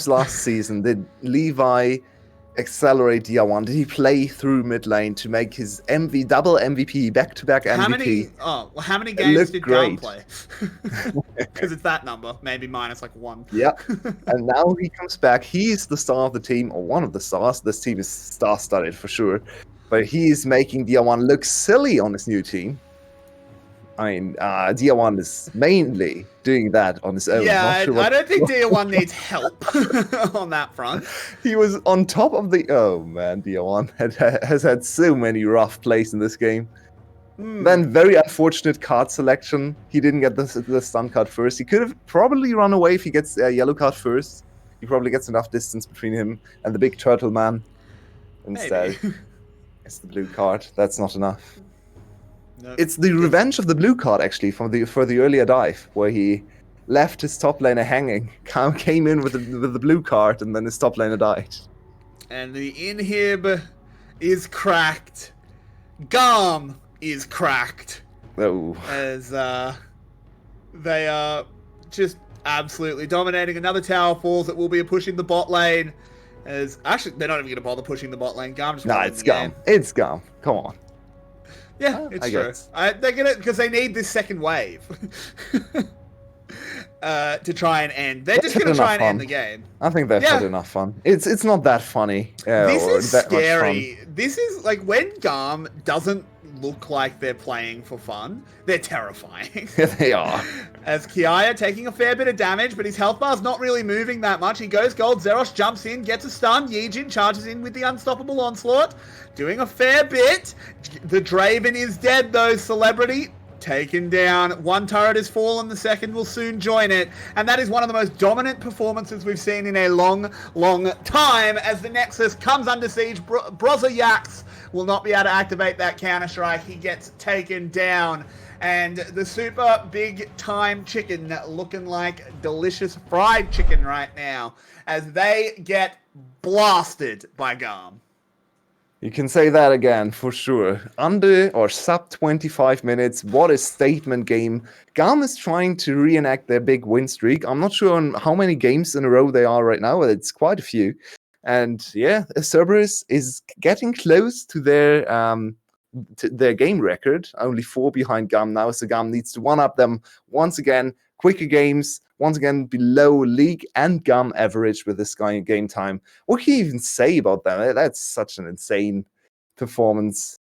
last season did Levi accelerate Dia1? Did he play through mid lane to make his double MVP, back-to-back MVP? How many games did GAM great. play? Because it's that number, maybe minus like 1. Yeah, and now he comes back. He's the star of the team, or one of the stars. This team is star-studded for sure. But he's making Dia1 look silly on his new team. I mean, Dia1 is mainly doing that on his own. Yeah, I don't think Dia1 needs help on that front. He was on top of the... Oh, man, Dia1 has had so many rough plays in this game. Then very unfortunate card selection. He didn't get the stun card first. He could have probably run away if he gets a yellow card first. He probably gets enough distance between him and the big turtle man. Instead, it's the blue card. That's not enough. No. It's the revenge of the blue card, actually, for the earlier dive, where he left his top laner hanging, came in with the blue card, and then his top laner died. And the inhib is cracked. GAM is cracked. Oh. As they are just absolutely dominating. Another tower falls that will be pushing the bot lane. As actually, they're not even going to bother pushing the bot lane. GAM just it's GAM. It's GAM. Come on. Yeah, it's true. They're gonna, because they need this second wave to try and end. They're just gonna try and end the game. I think they've had enough fun. It's not that funny. This is scary. This is like when GAM doesn't look like they're playing for fun. They're terrifying. Yeah, they are. As Kiaya taking a fair bit of damage, but his health bar's not really moving that much. He goes gold. Zeros jumps in, gets a stun. Yejin charges in with the unstoppable onslaught, doing a fair bit. The Draven is dead though. Celebrity taken down. One turret has fallen, the second will soon join it. And that is one of the most dominant performances we've seen in a long, long time as the Nexus comes under siege. Brother Yax will not be able to activate that counter-strike. He gets taken down. And the super big time chicken looking like delicious fried chicken right now as they get blasted by GAM. You can say that again, for sure. Under or sub 25 minutes, what a statement game. GAM is trying to reenact their big win streak. I'm not sure on how many games in a row they are right now, but it's quite a few. And yeah, Cerberus is getting close to their game record. Only 4 behind GAM now, so GAM needs to one-up them once again. Quicker games, once again below league and GAM average with this game time. What can you even say about them? That's such an insane performance.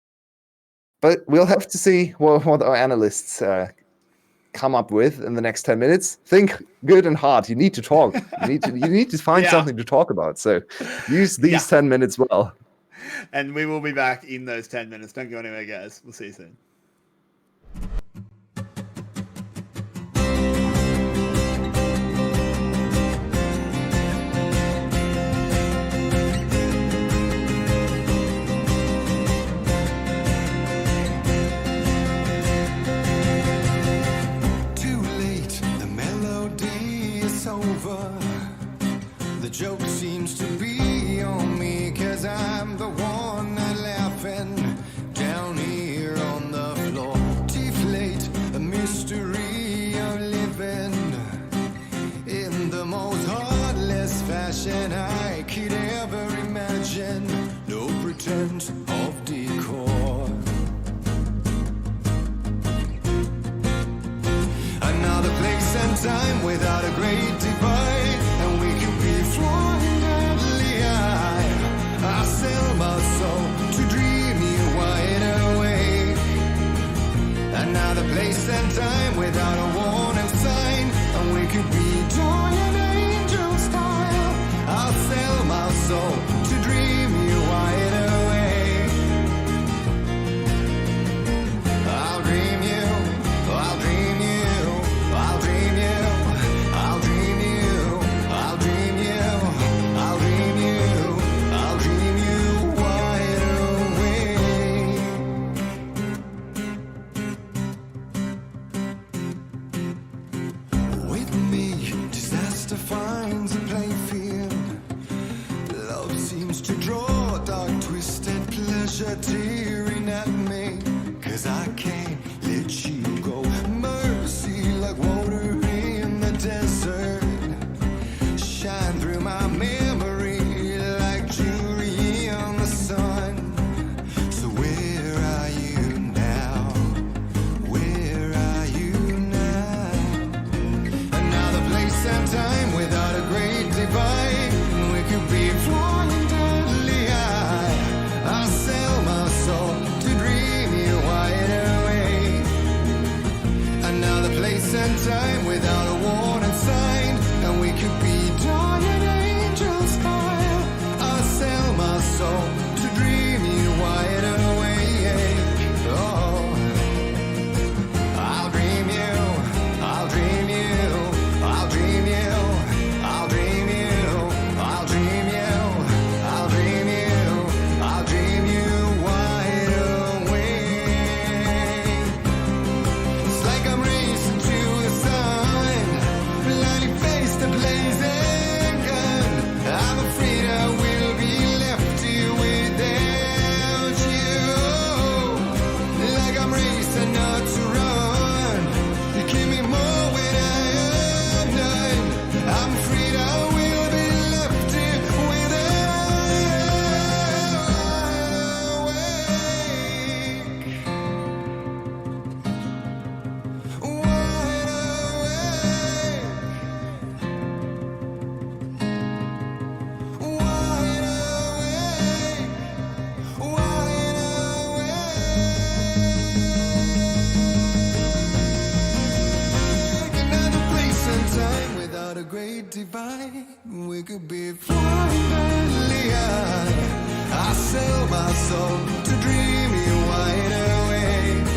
But we'll have to see what our analysts come up with in the next 10 minutes. Think good and hard. You need to talk. You need to find something to talk about. So use these 10 minutes well. And we will be back in those 10 minutes. Don't go anywhere, guys. We'll see you soon. Too late, the melody is over. The joke seems to be on me, 'cause I'm the one laughing down here on the floor. Deflate, a mystery of living in the most heartless fashion I could ever imagine. No pretense of decor. Another place and time without a great divide, and we could be flying deadly high. I sell my soul to dream you wide awake. Another place and time without a warning sign, and we could be giant angel style. I'll sell my soul to dream you wide awake. I'll dream you, I'll dream you, I'll dream you, I'll dream you, I'll dream you, I'll dream you, I'll dream you wide awake. With me, disaster finds a playfield. Love seems to draw dark, twisted pleasure tearing at me, 'cause I can't let you go. Mercy like water in the desert, shine through my memory like jewelry on the sun. So where are you now? Where are you now? Another place and time without a great divide. We could be flying deadly high. I sell my soul to dream you wide awake. Another place and time without a warning sign, and we could be giant angel style. I sell my soul to dream you wide awake. Oh, I'll dream you, I'll dream you, I'll dream you, I'll dream you, I'll dream you, I'll dream you, I'll dream you wide awake. It's like I'm racing to the sun, blindly face the blazing gun. I'm afraid I will be left here without you. Like I'm racing not to run. You give me more when I am done. I'm afraid I will be left here without awake. Wide awake. Wide awake. Wide awake. Another place and time without a great divide. We could be flying madly high. I sell my soul to dream you wide awake.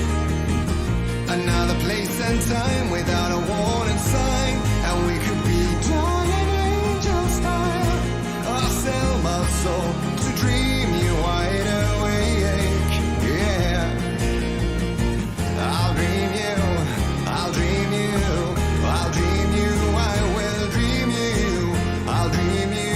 another place and time without a warning sign, and we could be dying angel style. I'll sell my soul to dream you wide awake. Yeah, I'll dream you, I'll dream you, I'll dream you, I will dream you, I'll dream you.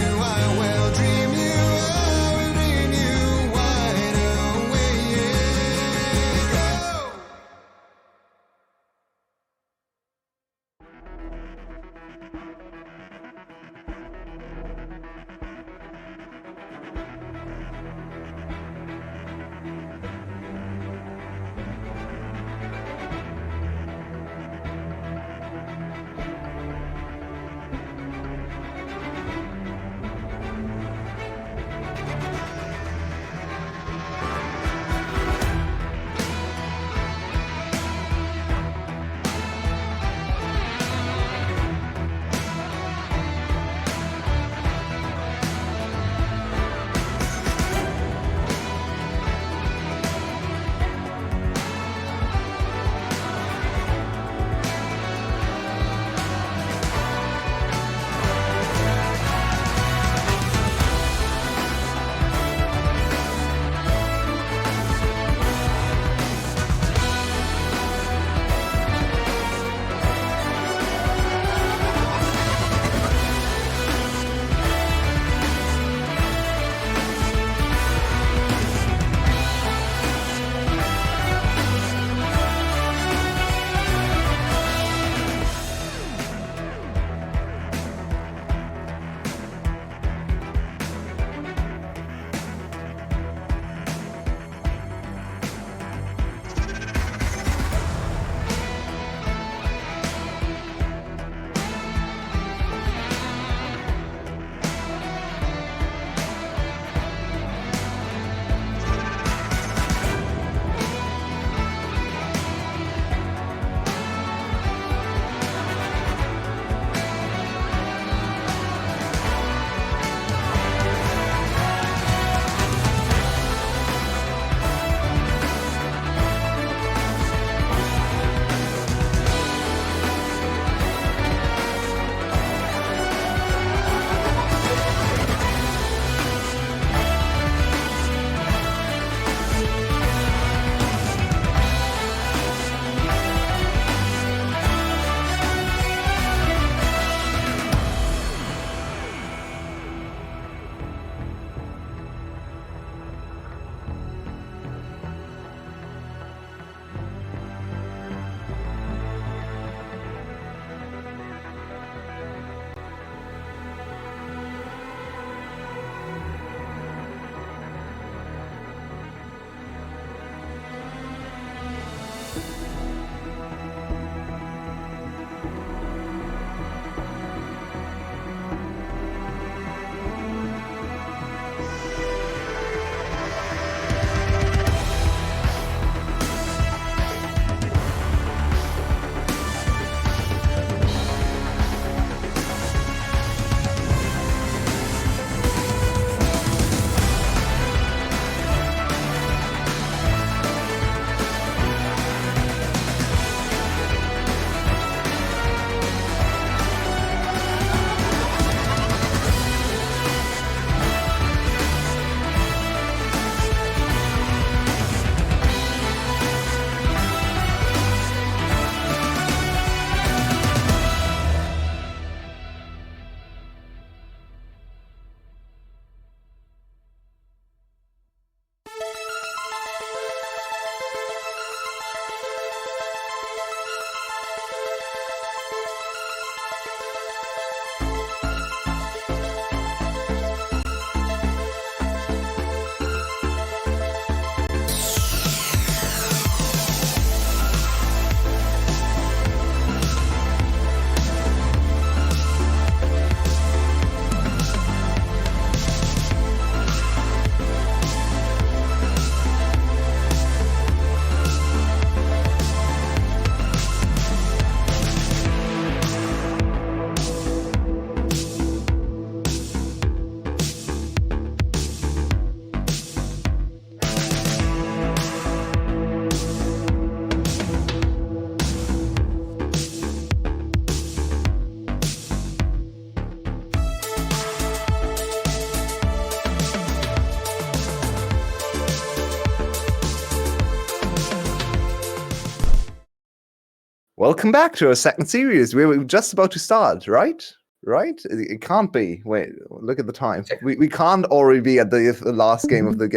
Welcome back to our second series. We're just about to start, right? Right? It can't be. Wait, look at the time. We can't already be at the last game of the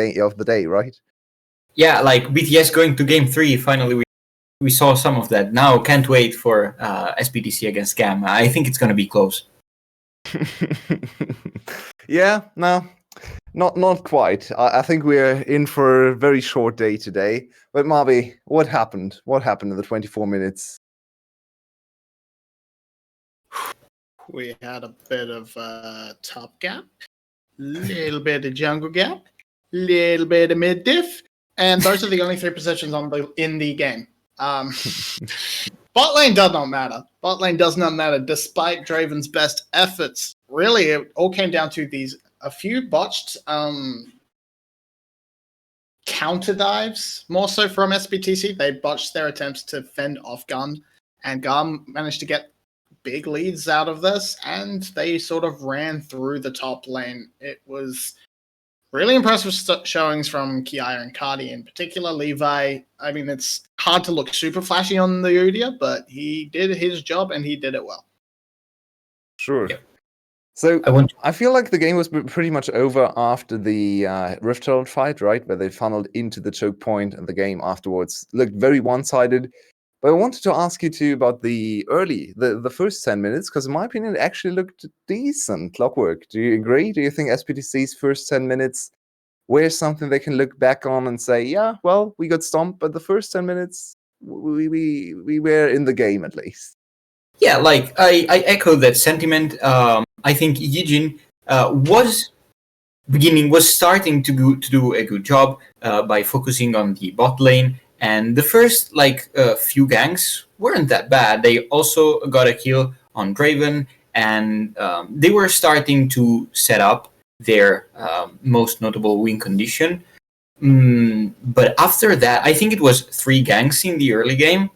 day, right? Yeah, like BTS going to game 3. Finally, we saw some of that. Now, can't wait for SPTC against GAM. I think it's going to be close. Yeah, no, not quite. I think we're in for a very short day today. But Marby, what happened? What happened in the 24 minutes? We had a bit of top gap, little bit of jungle gap, little bit of mid diff, and those are the only 3 positions in the game. Bot lane does not matter. Bot lane does not matter, despite Draven's best efforts. Really, it all came down to a few botched counter dives, more so from SPTC. They botched their attempts to fend off GAM, and GAM managed to get big leads out of this, and they sort of ran through the top lane. It was really impressive showings from Kiaya and Cardi in particular. Levi, I mean, it's hard to look super flashy on the Udia, but he did his job and he did it well. Sure. Yep. So I feel like the game was pretty much over after the Rift Herald fight, right? Where they funneled into the choke point, and the game afterwards looked very one-sided. But I wanted to ask you too about the first 10 minutes, because in my opinion, it actually looked decent. Clockwork, do you agree? Do you think SPTC's first 10 minutes were something they can look back on and say, yeah, well, we got stomped, but the first 10 minutes, we were in the game at least? Yeah, like I echo that sentiment. I think Yijin was starting to do a good job by focusing on the bot lane. And the first few ganks weren't that bad. They also got a kill on Draven, and they were starting to set up their most notable win condition. But after that, I think it was 3 ganks in the early game.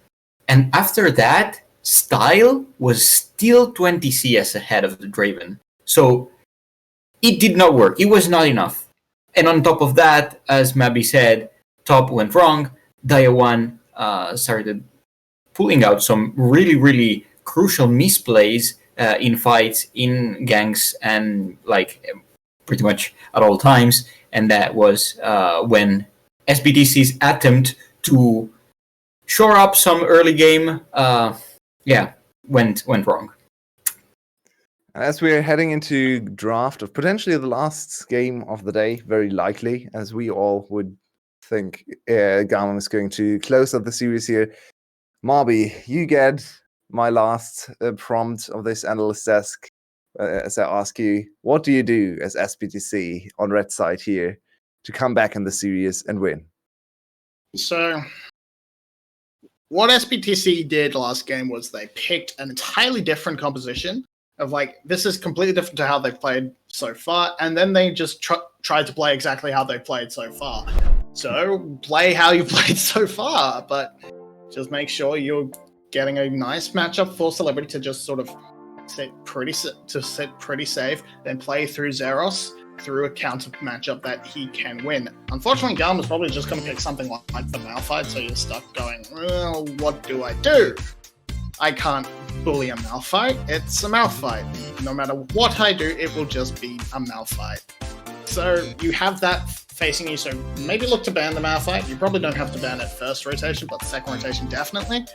And after that, Style was still 20 CS ahead of the Draven. So it did not work. It was not enough. And on top of that, as Mabby said, top went wrong. Dia1 started pulling out some really, really crucial misplays in fights, in ganks, and pretty much at all times. And that was when SPTC's attempt to shore up some early game, went wrong. As we're heading into draft of potentially the last game of the day, very likely, as we all would think GAM is going to close up the series here. Marby, you get my last prompt of this analyst desk as I ask you, what do you do as SPTC on red side here to come back in the series and win? So what SPTC did last game was they picked an entirely different composition of this is completely different to how they've played so far, and then they just tried to play exactly how they played so far. So play how you played so far, but just make sure you're getting a nice matchup for Celebrity to just sort of sit pretty safe, then play through Zeros through a counter matchup that he can win. Unfortunately, GAM was probably just going to pick something like the Malphite, so you're stuck going, well, what do I do? I can't bully a Malphite. It's a Malphite. No matter what I do, it will just be a Malphite. So you have that facing you, so maybe look to ban the Malphite. You probably don't have to ban it first rotation, but second rotation definitely.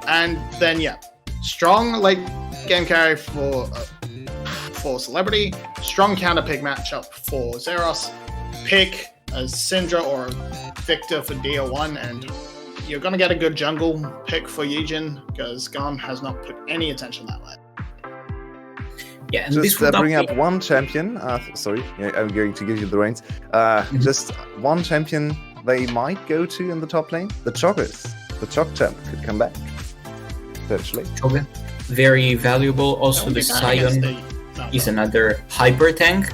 And then, yeah, strong late game carry for Celebrity, strong counter pick matchup for Zeros, pick a Syndra or a Victor for Dia1, and you're going to get a good jungle pick for Yijin, because GAM has not put any attention that way. Yeah, and just bring up one champion. Sorry, I'm going to give you the reins. Just one champion they might go to in the top lane. The Choggers. The Chog champ could come back. Potentially. Chogger. Very valuable. Also, the Sion is another hyper tank.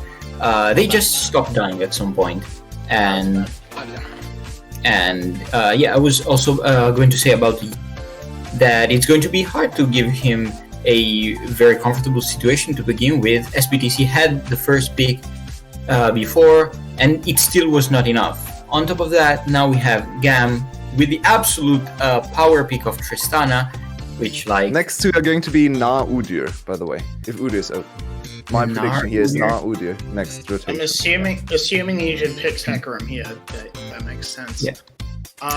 They just stopped dying at some point. And I was also going to say about that it's going to be hard to give him a very comfortable situation to begin with. SPTC had the first pick before, and it still was not enough. On top of that, now we have GAM with the absolute power pick of Tristana, which like Next two are going to be Na Udyr, by the way, if Udyr is open. My prediction here is Na Udyr next rotation. I'm assuming he should pick Hecarim here. That makes sense. Yeah.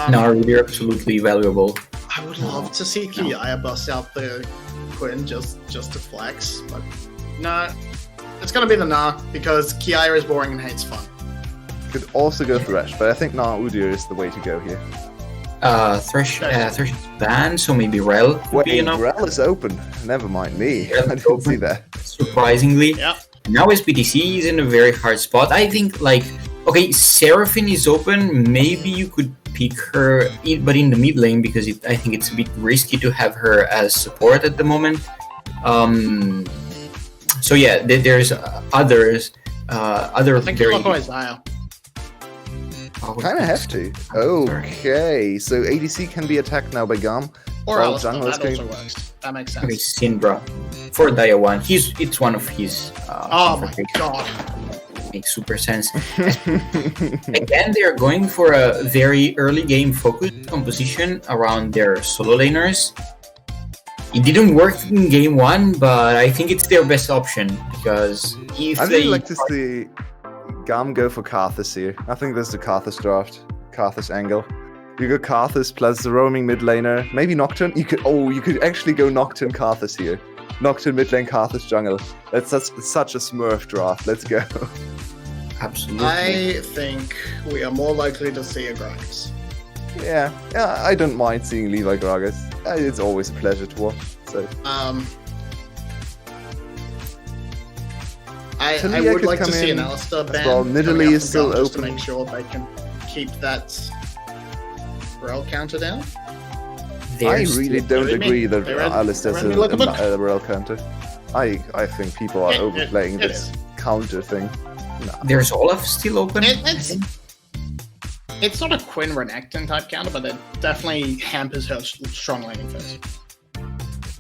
They're absolutely valuable. I would love to see Kiaya bust out the Quinn just to flex, but no, it's gonna be the Na because Kiaya is boring and hates fun. Could also go Thresh, but I think Na Udyr is the way to go here. Thresh is banned, so maybe Rel could be enough. Rel is open. Never mind me. I didn't see that. Surprisingly. Yeah. Now SBTC is in a very hard spot. I think okay, Seraphine is open. Maybe you could pick her, but in the mid lane because I think it's a bit risky to have her as support at the moment. So yeah, there's others. I think you look Isaiah. Kind of have to. Okay, so ADC can be attacked now by GAM. Or Well, Alistar, jungle is that also works. That makes sense. Okay, Syndra for Dia 1. It's one of his. Oh my god. Makes super sense. Again, they're going for a very early game focused composition around their solo laners. It didn't work in game 1, but I think it's their best option because if I'd they really like to see GAM go for Karthus here. I think there's the Karthus draft. Karthus angle. You go Karthus plus the roaming mid laner. Maybe Nocturne. You could actually go Nocturne Karthus here. Nocturne mid lane Karthus jungle. That's such a Smurf draft. Let's go. absolutely. I think we are more likely to see a Gragas. Yeah, I don't mind seeing Levi Gragas. It's always a pleasure to watch. So I Talia would could like to come see an in Alistar as ban. well. Nidalee coming is up still just to open. make sure they can keep that rel counter down. I really don't Read me. agree that They read- Alistair's read me like a book. a rel counter. I think people are It- overplaying it this is. counter thing. No. There's Olaf still open. It's not a Quinn Renekton type counter, but it definitely hampers her strong laning phase.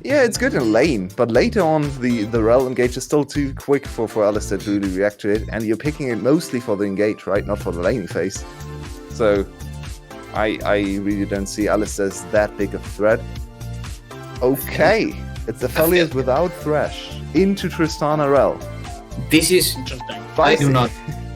Yeah, it's good in lane, but later on the rel engage is still too quick for Alistair to really react to it, and you're picking it mostly for the engage, right? Not for the laning phase. So I really don't see Alistair as that big a threat. Okay, it's Aphelios without Thresh into Tristana rel. This is Interesting.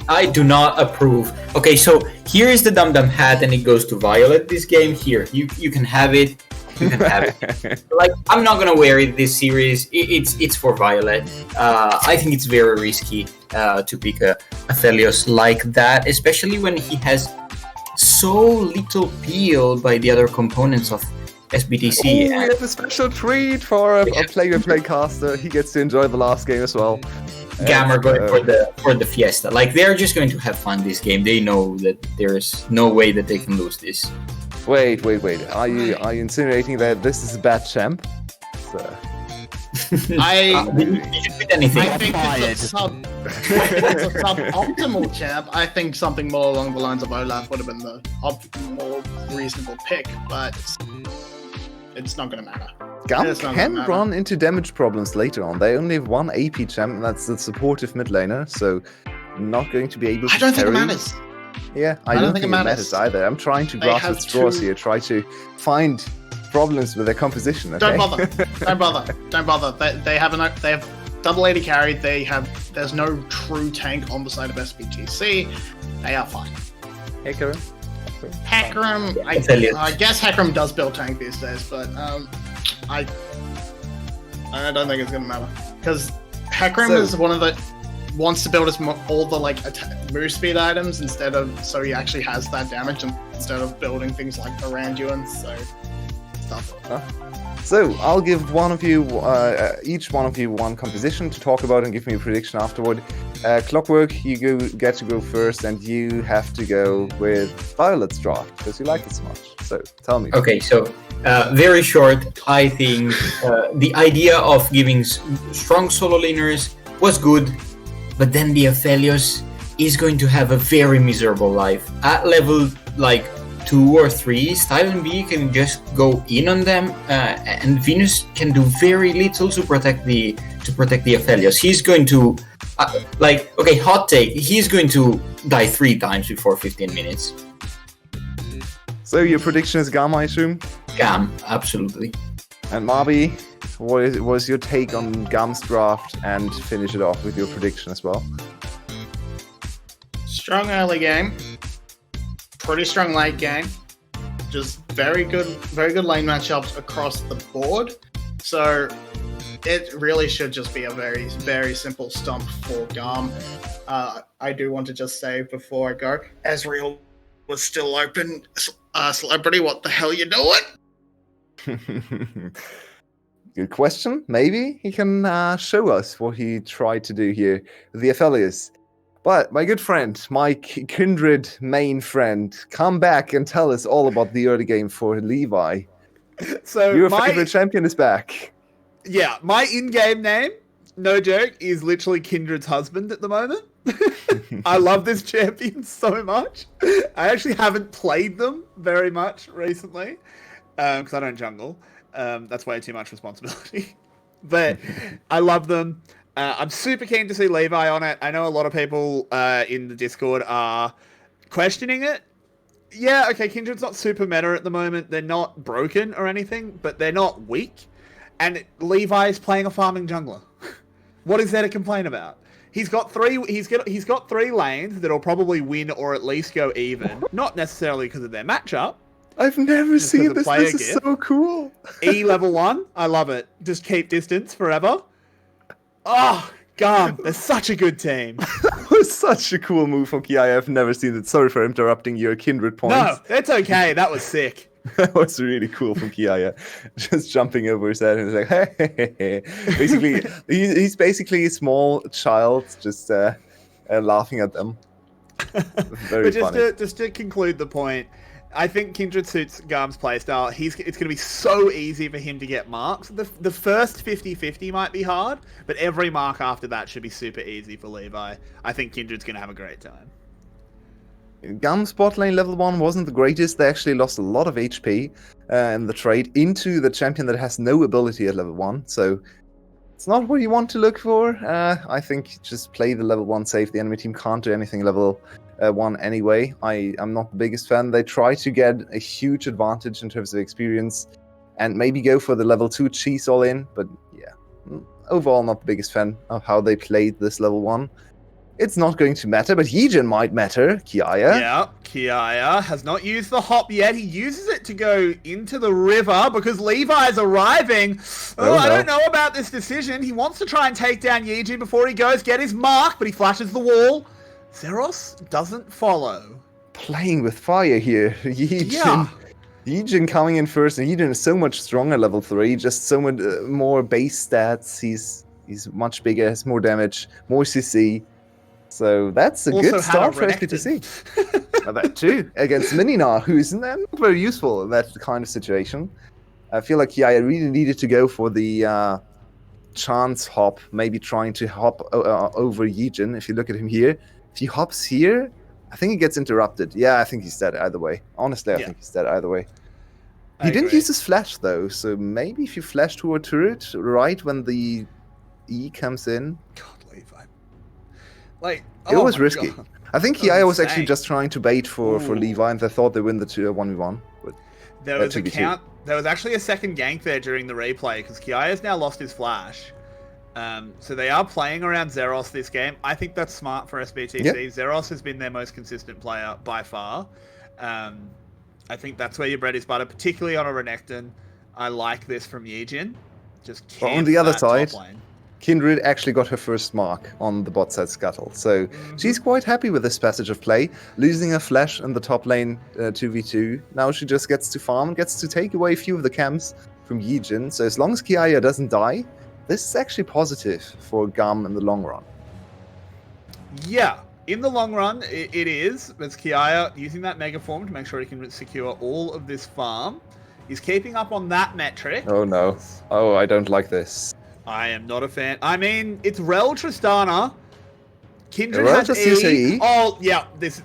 I do not approve. Okay, so here is the Dum Dum hat, and it goes to Violet. This game here, you can have it. You can have it. Like, I'm not gonna wear it this series. It's for Violet. I think it's very risky to pick a Aphelios like that, especially when he has so little peel by the other components of SBTC. We have a special treat for a play-to-play caster. He gets to enjoy the last game as well. GAM are going for the fiesta. Like, they're just going to have fun this game. They know that there's no way that they can lose this. Wait. Are you insinuating that this is a bad champ? So. Did you tweet anything? I think it's a suboptimal champ. I think something more along the lines of Olaf would have been the more reasonable pick, but it's not going to matter. GAM It's not can gonna matter. run into damage problems later on. They only have one AP champ, and that's the supportive mid laner, so not going to be able to I don't think it carry. matters. Yeah, I don't think it matters either. I'm trying to They grasp have at straws two- here, try to find problems with their composition. Okay? Don't bother. Don't bother. They have double 80 carry. There's no true tank on the side of SBTC. They are fine. Hecarim? Hecarim, Aphelios. I guess Hecarim does build tank these days, but I don't think it's gonna matter because Hecarim So- is one of the wants to build all the move speed items instead of so he actually has that damage instead of building things like the Randuin. So stuff. So I'll give each one of you one composition to talk about and give me a prediction afterward. Clockwork, you get to go first, and you have to go with Violet's draft because you like it so much. So tell me. Okay, so very short. I think the idea of giving strong solo laners was good, but then the Aphelios is going to have a very miserable life. At level 2 or 3, Stylen B can just go in on them, and Venus can do very little to protect the Aphelios. He's going to hot take. He's going to die 3 times before 15 minutes. So your prediction is GAM, I assume? GAM, absolutely. And Marby, what was your take on GAM's draft? And finish it off with your prediction as well. Strong early game, pretty strong late game. Just very good lane matchups across the board. So it really should just be a very, very simple stomp for GAM. I do want to just say before I go, Ezreal was still open. Celebrity, what the hell you doing? Good question. Maybe he can show us what he tried to do here with the Aphelios. But my good friend, my kindred main friend, come back and tell us all about the early game for Levi. So Your favorite champion is back. Yeah, my in-game name, no joke, is literally Kindred's husband at the moment. I love this champion so much. I actually haven't played them very much recently because I don't jungle. That's way too much responsibility. But I love them. I'm super keen to see Levi on it. I know a lot of people in the Discord are questioning it. Yeah, okay, Kindred's not super meta at the moment. They're not broken or anything, but they're not weak. And Levi is playing a farming jungler. What is there to complain about? He's got three lanes that'll probably win or at least go even. Not necessarily because of their matchup. I've never seen this. This is so cool. E level 1, I love it. Just keep distance forever. Oh, GAM, they're such a good team. That was such a cool move from Kia. I've never seen it. Sorry for interrupting your Kindred points. No, it's okay. That was sick. That was really cool from Kia. Just jumping over his head and he's like, hey. Basically, he's basically a small child just laughing at them. Very funny. Just to conclude the point, I think Kindred suits GAM's playstyle. It's going to be so easy for him to get marks. The first 50-50 might be hard, but every mark after that should be super easy for Levi. I think Kindred's going to have a great time. GAM's bot lane level 1 wasn't the greatest. They actually lost a lot of HP in the trade into the champion that has no ability at level 1. So it's not what you want to look for. I think just play the level 1 safe. The enemy team can't do anything level 1 anyway. I'm not the biggest fan. They try to get a huge advantage in terms of experience and maybe go for the level 2 cheese all in. But yeah, overall not the biggest fan of how they played this level 1. It's not going to matter, but Yijin might matter, Kiaya. Yeah, Kiaya has not used the hop yet. He uses it to go into the river because Levi's arriving. I don't know about this decision. He wants to try and take down Yijin before he goes get his mark, but he flashes the wall. Zeros doesn't follow. Playing with fire here. Yijin coming in first, and Yijin is so much stronger level 3, just so much more base stats. He's much bigger, has more damage, more CC. So that's a good start for SPTC. That too, against Mininar, who's not very useful in that kind of situation. I feel like I really needed to go for the chance hop, maybe trying to hop over Yijin. If you look at him here, if he hops here, I think he gets interrupted. Yeah, I think he's dead either way. Honestly, I think he's dead either way. He didn't use his flash though, so maybe if you flash to a turret right when the E comes in. God, Levi. It was risky. God. I think Kiaya was actually just trying to bait for Levi, and they thought they win the 1v1. But there was There was actually a second gank there during the replay because Kiaya's now lost his flash. So they are playing around Zeros this game. I think that's smart for SBTC. Yep. Zeros has been their most consistent player by far. I think that's where your bread is buttered, particularly on a Renekton. I like this from Yijin. Just on the other side, Kindred actually got her first mark on the bot side scuttle. So she's quite happy with this passage of play. Losing her flash in the top lane 2v2. Now she just gets to farm, gets to take away a few of the camps from Yijin. So as long as Kiaya doesn't die, this is actually positive for GAM in the long run. Yeah, in the long run, it is. It's Kiaya using that Mega Form to make sure he can secure all of this farm. He's keeping up on that metric. Oh no. Oh, I don't like this. I am not a fan. I mean, it's Rel Tristana. Kindred has E. Oh, yeah, that's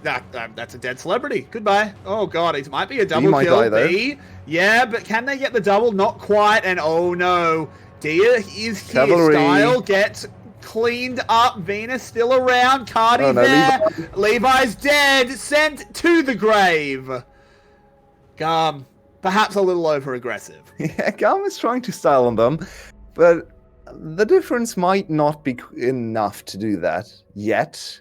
a dead celebrity. Goodbye. Oh, God, it might be a double kill. B. Yeah, but can they get the double? Not quite. And oh, no. Dia is here. Cavalry. Style gets cleaned up. Venus still around. Cardi there. Levi's dead. Sent to the grave. GAM, perhaps a little over-aggressive. Yeah, GAM is trying to style on them, but the difference might not be enough to do that yet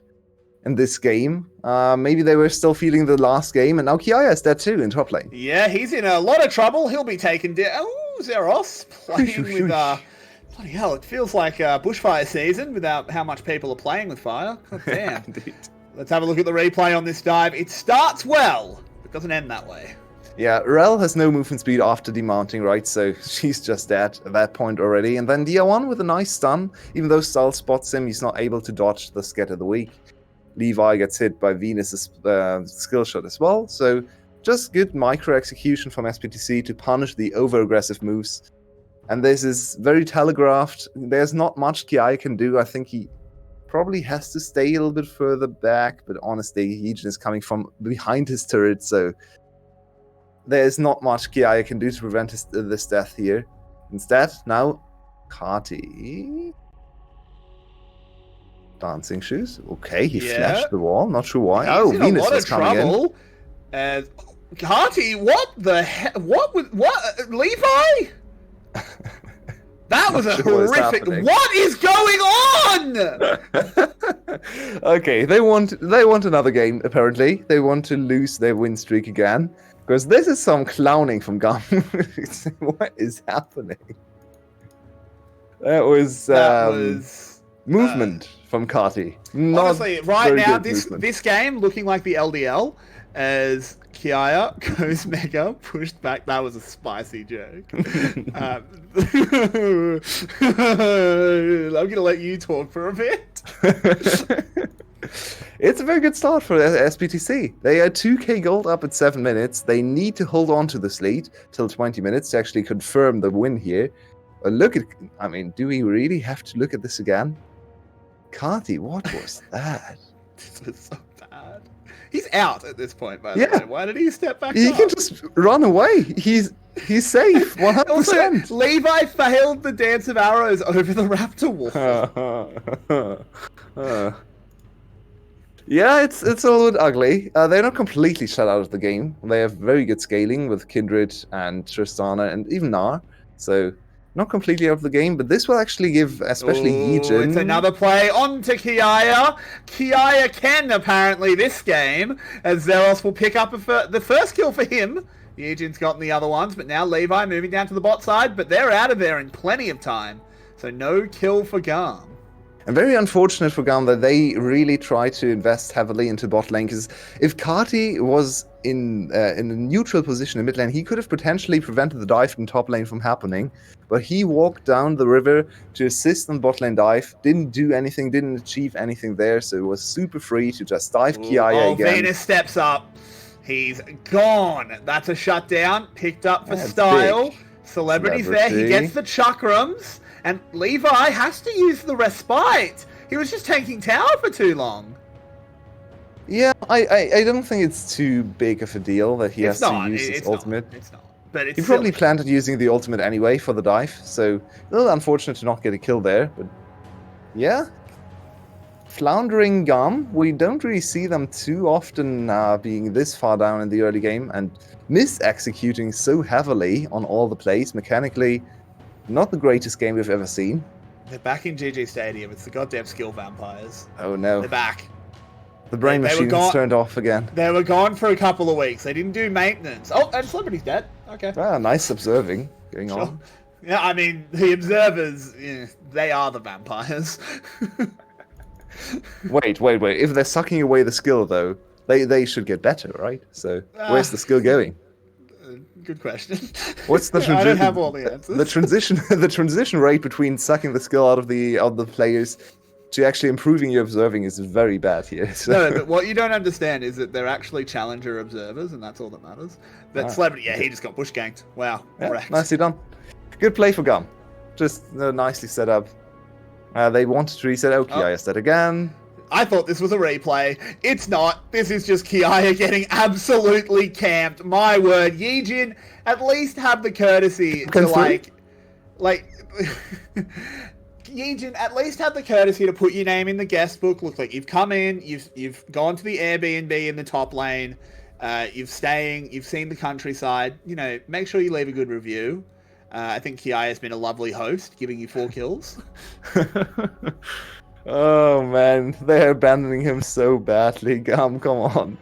in this game. Maybe they were still feeling the last game, and now Kiaya is dead too in top lane. Yeah, he's in a lot of trouble. He'll be taken down. Oh, Zeros playing with... bloody hell, it feels like bushfire season without how much people are playing with fire. God damn. Indeed. Let's have a look at the replay on this dive. It starts well, but doesn't end that way. Yeah, Rel has no movement speed after demounting, right? So she's just dead at that point already. And then Dia1 with a nice stun. Even though Style spots him, he's not able to dodge the Scatter of the Weak. Levi gets hit by Venus's skill shot as well. So just good micro execution from SPTC to punish the over-aggressive moves. And this is very telegraphed. There's not much Kiai can do. I think he probably has to stay a little bit further back. But honestly, Heejin is coming from behind his turret, so there's not much Kiai can do to prevent this death here. Instead, now, Kati. Dancing shoes. Okay, he flashed the wall. Not sure why. He's in Venus a lot is of coming trouble. in. Kati, what the heck? What? Levi? That was a horrific... What is going on? Okay, they want another game, apparently. They want to lose their win streak again. Because this is some clowning from GAM. What is happening? That was movement from Kati. Honestly, right now, this game looking like the LDL as Kiaya goes mega, pushed back. That was a spicy joke. I'm going to let you talk for a bit. It's a very good start for SPTC. They are 2k gold up at 7 minutes. They need to hold on to this lead till 20 minutes to actually confirm the win here. Look at... I mean, do we really have to look at this again? Kati, what was that? This was so bad. He's out at this point, by the way. Why did he step back He up? can just run away. He's safe, 100%. Also, Levi failed the dance of arrows over the raptor wall. Yeah, it's a little bit ugly. They're not completely shut out of the game. They have very good scaling with Kindred and Tristana and even Gnar. So, not completely out of the game, but this will actually give, especially Heejin... It's another play on to Kiaya. Kiaya can, apparently, this game, as Zeros will pick up the first kill for him. Heejin's gotten the other ones, but now Levi moving down to the bot side, but they're out of there in plenty of time. So no kill for GAM. And very unfortunate for GAM that they really try to invest heavily into bot lane, because if Kati was in a neutral position in mid lane, he could have potentially prevented the dive in top lane from happening, but he walked down the river to assist on bot lane dive, didn't do anything, didn't achieve anything there, so it was super free to just dive Kiaya again. Venus steps up. He's gone. That's a shutdown. Picked up for style. Celebrity's there. He gets the chakrams. And Levi has to use the respite. He was just tanking tower for too long. Yeah, I don't think it's too big of a deal that he has to use his ultimate. It's not. But it's he probably planned on using the ultimate anyway for the dive, so a little unfortunate to not get a kill there. But yeah, floundering GAM. We don't really see them too often being this far down in the early game and mis-executing so heavily on all the plays mechanically. Not the greatest game we've ever seen. They're back in GG Stadium. It's the goddamn skill vampires. Oh no. They're back. The brain machine is turned off again. They were gone for a couple of weeks. They didn't do maintenance. Oh, and Celebrity's dead. Okay. Ah, nice observing going on. Yeah, I mean, the observers, they are the vampires. Wait. If they're sucking away the skill, though, they should get better, right? So where's the skill going? Good question. What's the I don't have all the answers. The transition rate between sucking the skill out of the players to actually improving your observing is very bad here. So. No, but what you don't understand is that they're actually challenger observers, and that's all that matters. But Celebrity, he just got bush ganked. Wow, nicely done. Good play for GAM. Just nicely set up. They wanted to reset. I said again. I thought this was a replay. It's not. This is just Kiaya getting absolutely camped. My word. Heejin, at least have the courtesy to Heejin, at least have the courtesy to put your name in the guest book. Look, like you've come in, you've gone to the Airbnb in the top lane. You've seen the countryside. Make sure you leave a good review. I think Kiai has been a lovely host, giving you 4 kills. Oh man, they're abandoning him so badly. GAM, come on.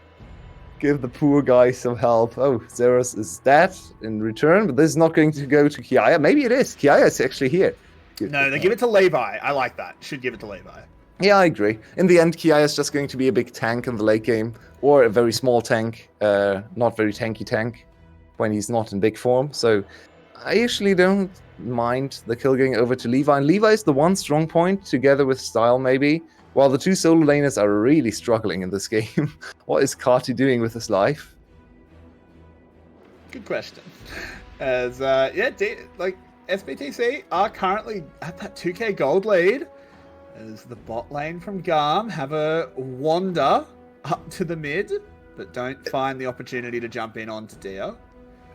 Give the poor guy some help. Oh, Zeros is dead in return, but this is not going to go to Kiaya. Maybe it is. Kiaya is actually here. No, they give it to Levi. I like that. Should give it to Levi. Yeah, I agree. In the end, Kiaya is just going to be a big tank in the late game, or a very small tank, not very tanky tank, when he's not in big form. So I actually don't mind the kill going over to Levi. And Levi is the one strong point, together with Style maybe, while the 2 solo laners are really struggling in this game. What is Kati doing with his life? Good question. As SBTC are currently at that 2k gold lead, as the bot lane from GAM have a wander up to the mid, but don't find the opportunity to jump in onto Dio.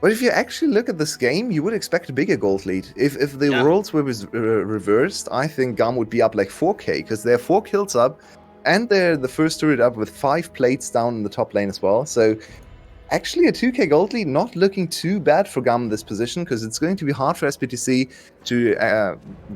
But if you actually look at this game, you would expect a bigger gold lead. If the roles were reversed, I think GAM would be up like 4k, because they're 4 kills up, and they're the first turret up with 5 plates down in the top lane as well. So actually a 2k gold lead not looking too bad for GAM in this position, because it's going to be hard for SPTC to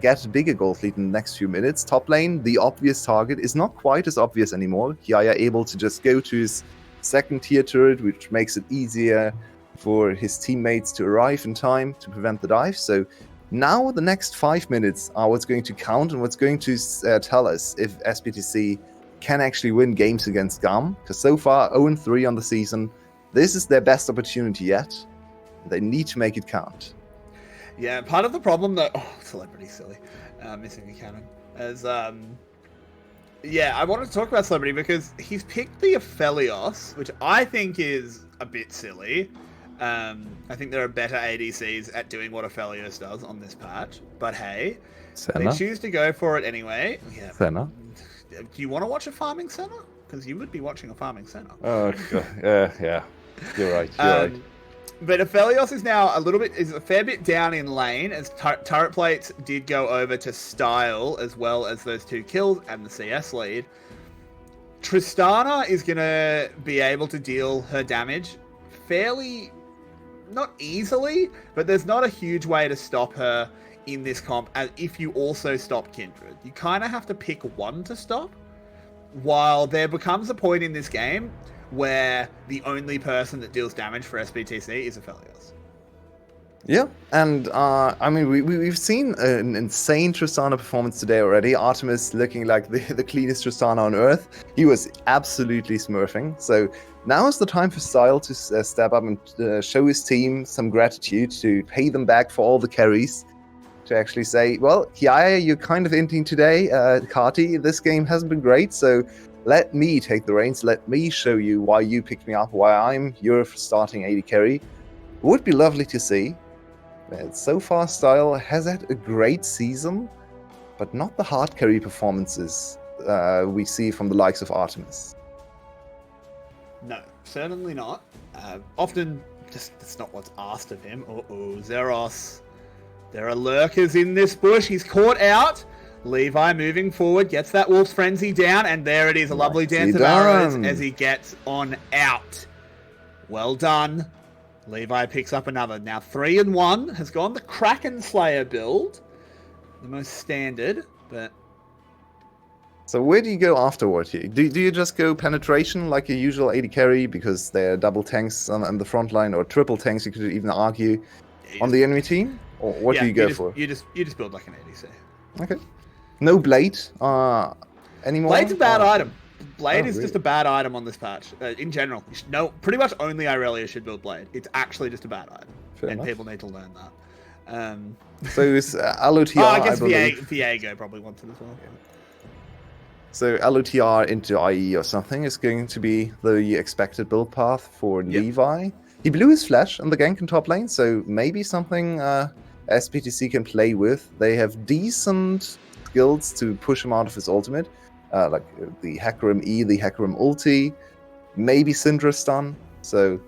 get a bigger gold lead in the next few minutes. Top lane, the obvious target, is not quite as obvious anymore. Kiaya able to just go to his 2nd tier turret, which makes it easier for his teammates to arrive in time to prevent the dive. So now the next 5 minutes are what's going to count and what's going to tell us if SPTC can actually win games against GAM, because so far 0-3 on the season. This is their best opportunity yet. They need to make it count. Yeah, part of the problem that Celebrity's silly, missing a cannon. I wanted to talk about Celebrity because he's picked the Aphelios, which I think is a bit silly. I think there are better ADCs at doing what Aphelios does on this patch, but hey, Senna? they choose to go for it anyway. Yeah. Senna? Do you want to watch a farming center? Because you would be watching a farming center. Oh, yeah. You're right. But Aphelios is now is a fair bit down in lane, as turret plates did go over to Style, as well as those 2 kills and the CS lead. Tristana is going to be able to deal her damage fairly, not easily, but there's not a huge way to stop her in this comp, as if you also stop Kindred. You kind of have to pick one to stop, while there becomes a point in this game where the only person that deals damage for SBTC is Aphelios. Yeah, and we've seen an insane Tristana performance today already. Artemis looking like the cleanest Tristana on Earth. He was absolutely smurfing. So now is the time for Style to step up and show his team some gratitude, to pay them back for all the carries, to actually say, well, Kiaya, you're kind of inting today. Kati, this game hasn't been great, so let me take the reins. Let me show you why you picked me up, why I'm your starting AD carry. Would be lovely to see. So far, Style has had a great season, but not the hard carry performances we see from the likes of Artemis. No, certainly not. Often, just that's not what's asked of him. Zeros. There are lurkers in this bush. He's caught out. Levi moving forward, gets that Wolf's Frenzy down, and there it is, a lovely dance of arrows as he gets on out. Well done. Levi picks up another. Now 3-1 has gone the Kraken Slayer build. The most standard, but... So where do you go afterward here? Do you just go penetration like your usual AD carry, because they're double tanks on the front line, or triple tanks, you could even argue, on the enemy team? Or what do you go for? You just build like an ADC. Okay. No Blade anymore? Blade's a bad item. Blade is just a bad item on this patch. In general. Pretty much only Irelia should build Blade. It's actually just a bad item. Fair enough. People need to learn that. So is LOTR, I guess Viego probably wants it as well. Yeah. So LOTR into IE or something is going to be the expected build path for Levi. He blew his flash on the gank in top lane, so maybe something SPTC can play with. They have decent skills to push him out of his ultimate, like the Hecarim E, the Hecarim ulti, maybe Syndra stun. So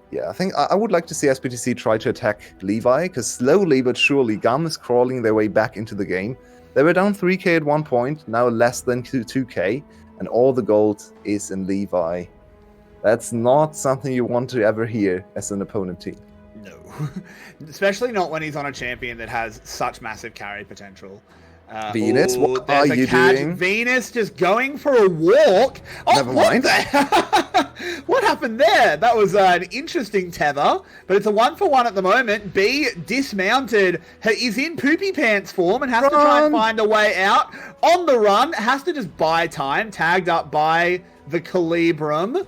yeah, I think I would like to see SPTC try to attack Levi, because slowly but surely GAM is crawling their way back into the game. They were down 3k at one point, now less than 2k, and all the gold is in Levi. That's not something you want to ever hear as an opponent team. No. Especially not when he's on a champion that has such massive carry potential. Venus, what are there's a you doing? Venus just going for a walk. Oh, Never mind. What happened there? That was an interesting tether, but it's a 1-for-1 at the moment. B dismounted. Is in poopy pants form and has to try and find a way out. On the run, has to just buy time. Tagged up by the Calibrum.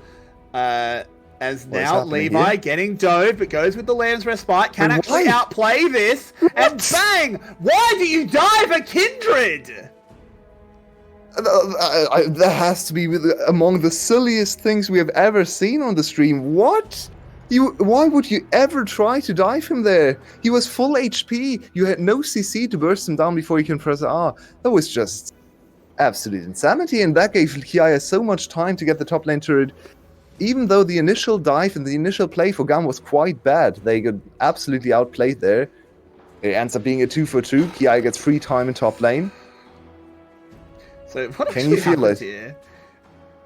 As now Levi here? getting dove, but goes with the Lamb's Respite. Can But actually why? outplay this. And bang! Why do you dive a Kindred? That has to be among the silliest things we have ever seen on the stream. What? Why would you ever try to dive him there? He was full HP. You had no CC to burst him down before you can press R. That was just absolute insanity, and that gave Kiaya so much time to get the top lane turret. Even though the initial dive and the initial play for GAM was quite bad, they got absolutely outplayed there. It ends up being a 2-for-2. Kiaya gets free time in top lane. So what Can you feel it? here?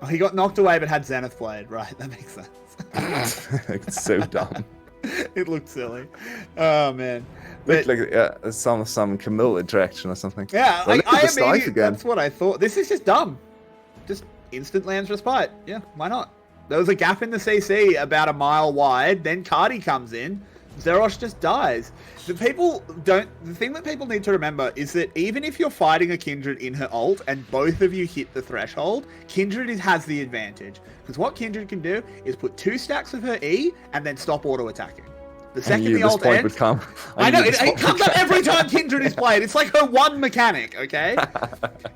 Oh, he got knocked away but had Zenith played. Right, that makes sense. It's so dumb. It looked silly. Oh, man. Looked like some Camille interaction or something. Yeah, Well, look at this dive immediately, again. that's what I thought. This is just dumb. Just instant Lamb's Respite. Yeah, why not? There was a gap in the CC about a mile wide, then Cardi comes in, Zerosh just dies. The thing that people need to remember is that even if you're fighting a Kindred in her ult and both of you hit the threshold, Kindred has the advantage. Because what Kindred can do is put 2 stacks of her E and then stop auto-attacking. The second the ult ends... would come. I know, it comes up every time Kindred is played. It's like her one mechanic, okay?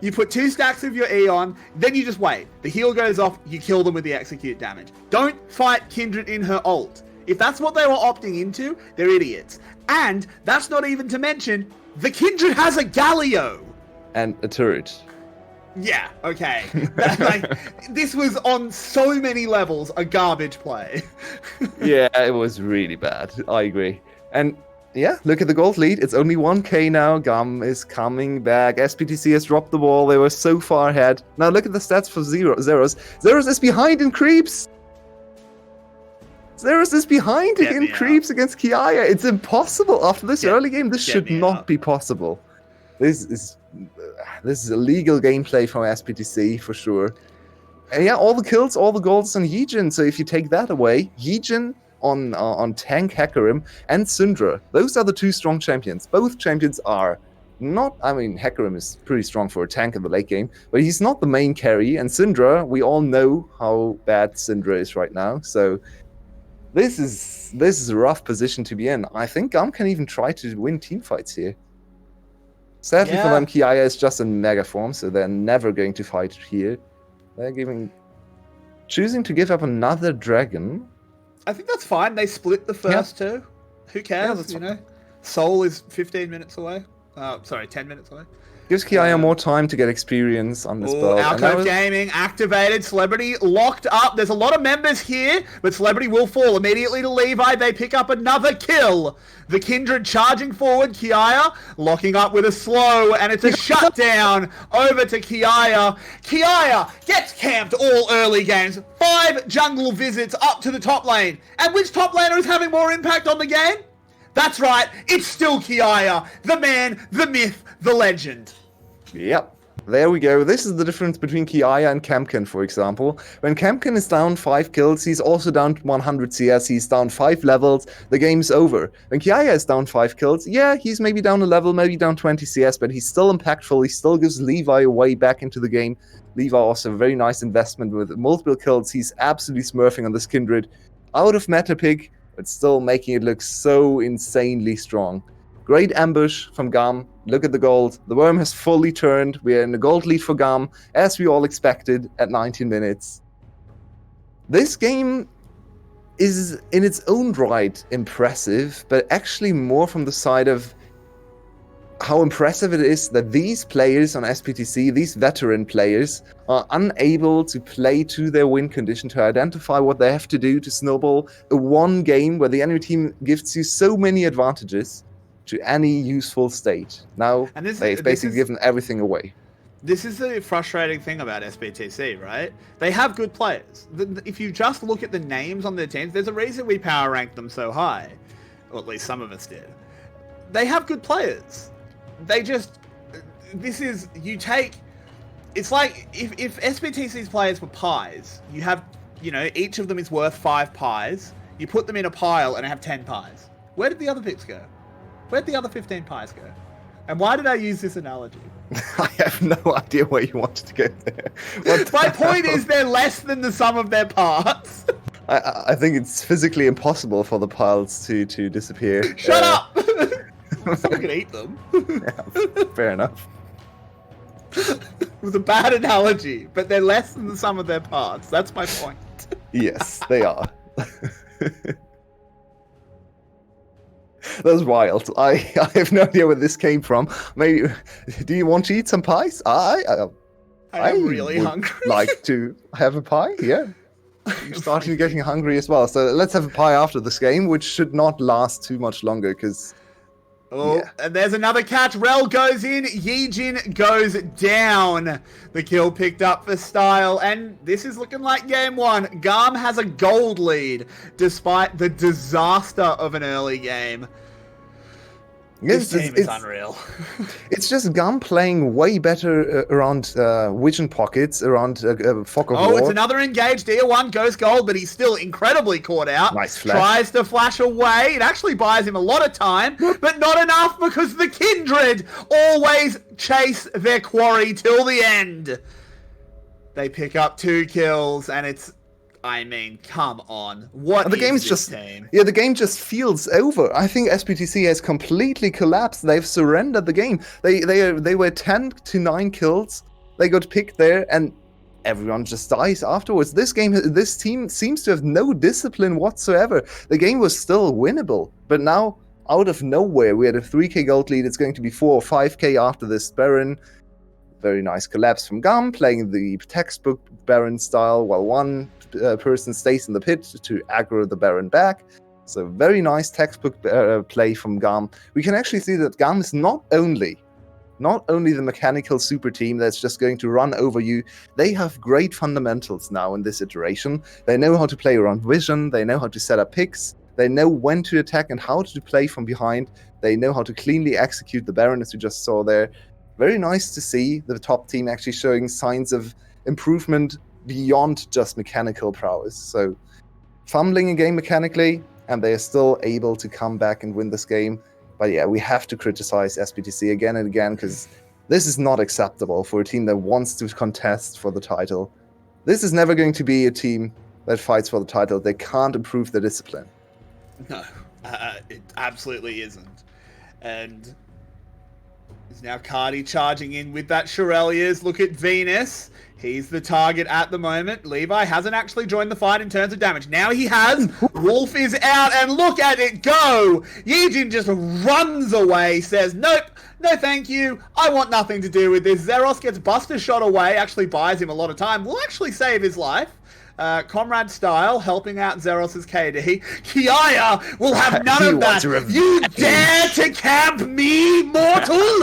You put 2 stacks of your E on, then you just wait. The heal goes off, you kill them with the execute damage. Don't fight Kindred in her ult. If that's what they were opting into, they're idiots. And that's not even to mention, the Kindred has a Galio. And a turret. Yeah, okay. This was on so many levels a garbage play. Yeah, it was really bad. I agree. And yeah, look at the gold lead. It's only 1k now. GAM is coming back. SPTC has dropped the ball. They were so far ahead. Now look at the stats for Zeros. Zeros is behind in creeps. Zeros is behind in creeps against Kiaya. It's impossible after this early game. This should not be possible. This is illegal gameplay from SPTC for sure. And yeah, all the kills, all the goals on Yijin. So if you take that away, Yijin on tank Hecarim and Syndra, those are the 2 strong champions. Both champions are not. I mean, Hecarim is pretty strong for a tank in the late game, but he's not the main carry. And Syndra, we all know how bad Syndra is right now. So this is a rough position to be in. I think GAM can even try to win team fights here. Sadly for them, Kiaya is just in mega form, so they're never going to fight here. They're choosing to give up another dragon. I think that's fine. They split the first 2. Who cares, you know? Soul is 15 minutes away. 10 minutes away. Gives Kiaya more time to get experience on this belt. Alcove Gaming activated. Celebrity locked up. There's a lot of members here, but Celebrity will fall immediately to Levi. They pick up another kill. The Kindred charging forward. Kiaya locking up with a slow, and it's a shutdown over to Kiaya. Kiaya gets camped all early games. 5 jungle visits up to the top lane. And which top laner is having more impact on the game? That's right, it's still Kiaya, the man, the myth, the legend. Yep, there we go. This is the difference between Kiaya and Kempkin, for example. When Kempkin is down 5 kills, he's also down 100 CS, he's down 5 levels, the game's over. When Kiaya is down 5 kills, yeah, he's maybe down a level, maybe down 20 CS, but he's still impactful, he still gives Levi a way back into the game. Levi also a very nice investment with multiple kills, he's absolutely smurfing on this Kindred. Out of meta pick, but still making it look so insanely strong. Great ambush from GAM. Look at the gold. The worm has fully turned. We're in the gold lead for GAM, as we all expected at 19 minutes. This game is in its own right impressive, but actually more from the side of how impressive it is that these players on SPTC, these veteran players, are unable to play to their win condition, to identify what they have to do to snowball a one game where the enemy team gives you so many advantages to any useful state. Now, they've basically given everything away. This is the frustrating thing about SBTC, right? They have good players. If you just look at the names on their teams, there's a reason we power ranked them so high. Or at least some of us did. They have good players. They just... It's like, if SBTC's players were pies, you have, each of them is worth 5 pies. You put them in a pile and have 10 pies. Where did the other picks go? Where'd the other 15 pies go? And why did I use this analogy? I have no idea where you wanted to go there. My point is they're less than the sum of their parts. I think it's physically impossible for the piles to disappear. Shut up! Someone could eat them. Yeah, fair enough. It was a bad analogy, but they're less than the sum of their parts. That's my point. Yes, they are. That's wild. I have no idea where this came from. Maybe, do you want to eat some pies? I am really hungry. Like to have a pie? Yeah. You're starting getting hungry as well. So let's have a pie after this game, which should not last too much longer because... Oh, yeah. And there's another catch. Rel goes in. Yijin goes down. The kill picked up for Style. And this is looking like game 1. GAM has a gold lead despite the disaster of an early game. This team is unreal. It's just GAM playing way better around vision pockets, around fog of war. It's another engaged. Dia1 goes gold, but he's still incredibly caught out. Nice flash. Tries to flash away. It actually buys him a lot of time, but not enough because the Kindred always chase their quarry till the end. They pick up 2 kills, and it's... I mean, come on. What the game's just team? Yeah, the game just feels over. I think SPTC has completely collapsed. They've surrendered the game. They were 10 to 9 kills. They got picked there, and everyone just dies afterwards. This team seems to have no discipline whatsoever. The game was still winnable, but now out of nowhere, we had a 3k gold lead. It's going to be 4 or 5k after this Baron. Very nice collapse from GAM, playing the textbook Baron style, while one person stays in the pit to aggro the Baron back. So very nice textbook play from GAM. We can actually see that GAM is not only the mechanical super team that's just going to run over you. They have great fundamentals now in this iteration. They know how to play around vision. They know how to set up picks. They know when to attack and how to play from behind. They know how to cleanly execute the Baron, as you just saw there. Very nice to see the top team actually showing signs of improvement beyond just mechanical prowess. So, fumbling a game mechanically, and they are still able to come back and win this game. But yeah, we have to criticize SPTC again and again, because this is not acceptable for a team that wants to contest for the title. This is never going to be a team that fights for the title. They can't improve their discipline. No, it absolutely isn't. And... is now Cardi charging in with that Shirelias. Look at Venus. He's the target at the moment. Levi hasn't actually joined the fight in terms of damage. Now he has. Wolf is out, and look at it go. Yijin just runs away, says, nope, no thank you. I want nothing to do with this. Zeros gets Buster shot away, actually buys him a lot of time. Will actually save his life. Comrade Style helping out Zeros' KD. Kiaya will have none of that. You dare to camp me, mortal?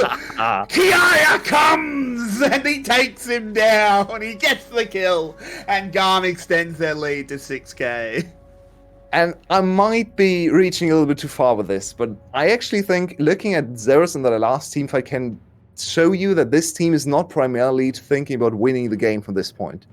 Kiaya comes and he takes him down. He gets the kill, and GAM extends their lead to 6k. And I might be reaching a little bit too far with this, but I actually think looking at Zeros in the last team fight can show you that this team is not primarily thinking about winning the game from this point,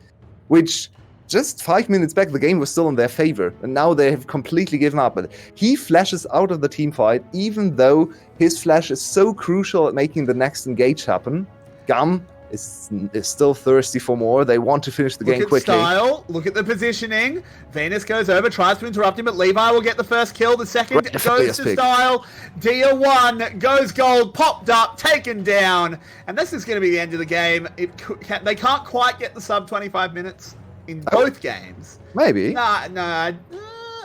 which... just 5 minutes back, the game was still in their favor, and now they have completely given up. But he flashes out of the team fight, even though his flash is so crucial at making the next engage happen. GAM is still thirsty for more. They want to finish the game quickly. Look at Style. Look at the positioning. Venus goes over, tries to interrupt him, but Levi will get the first kill. The second goes to Style. Dia1 goes gold, popped up, taken down. And this is going to be the end of the game. They can't quite get the sub 25 minutes. In both games. Maybe. Nah.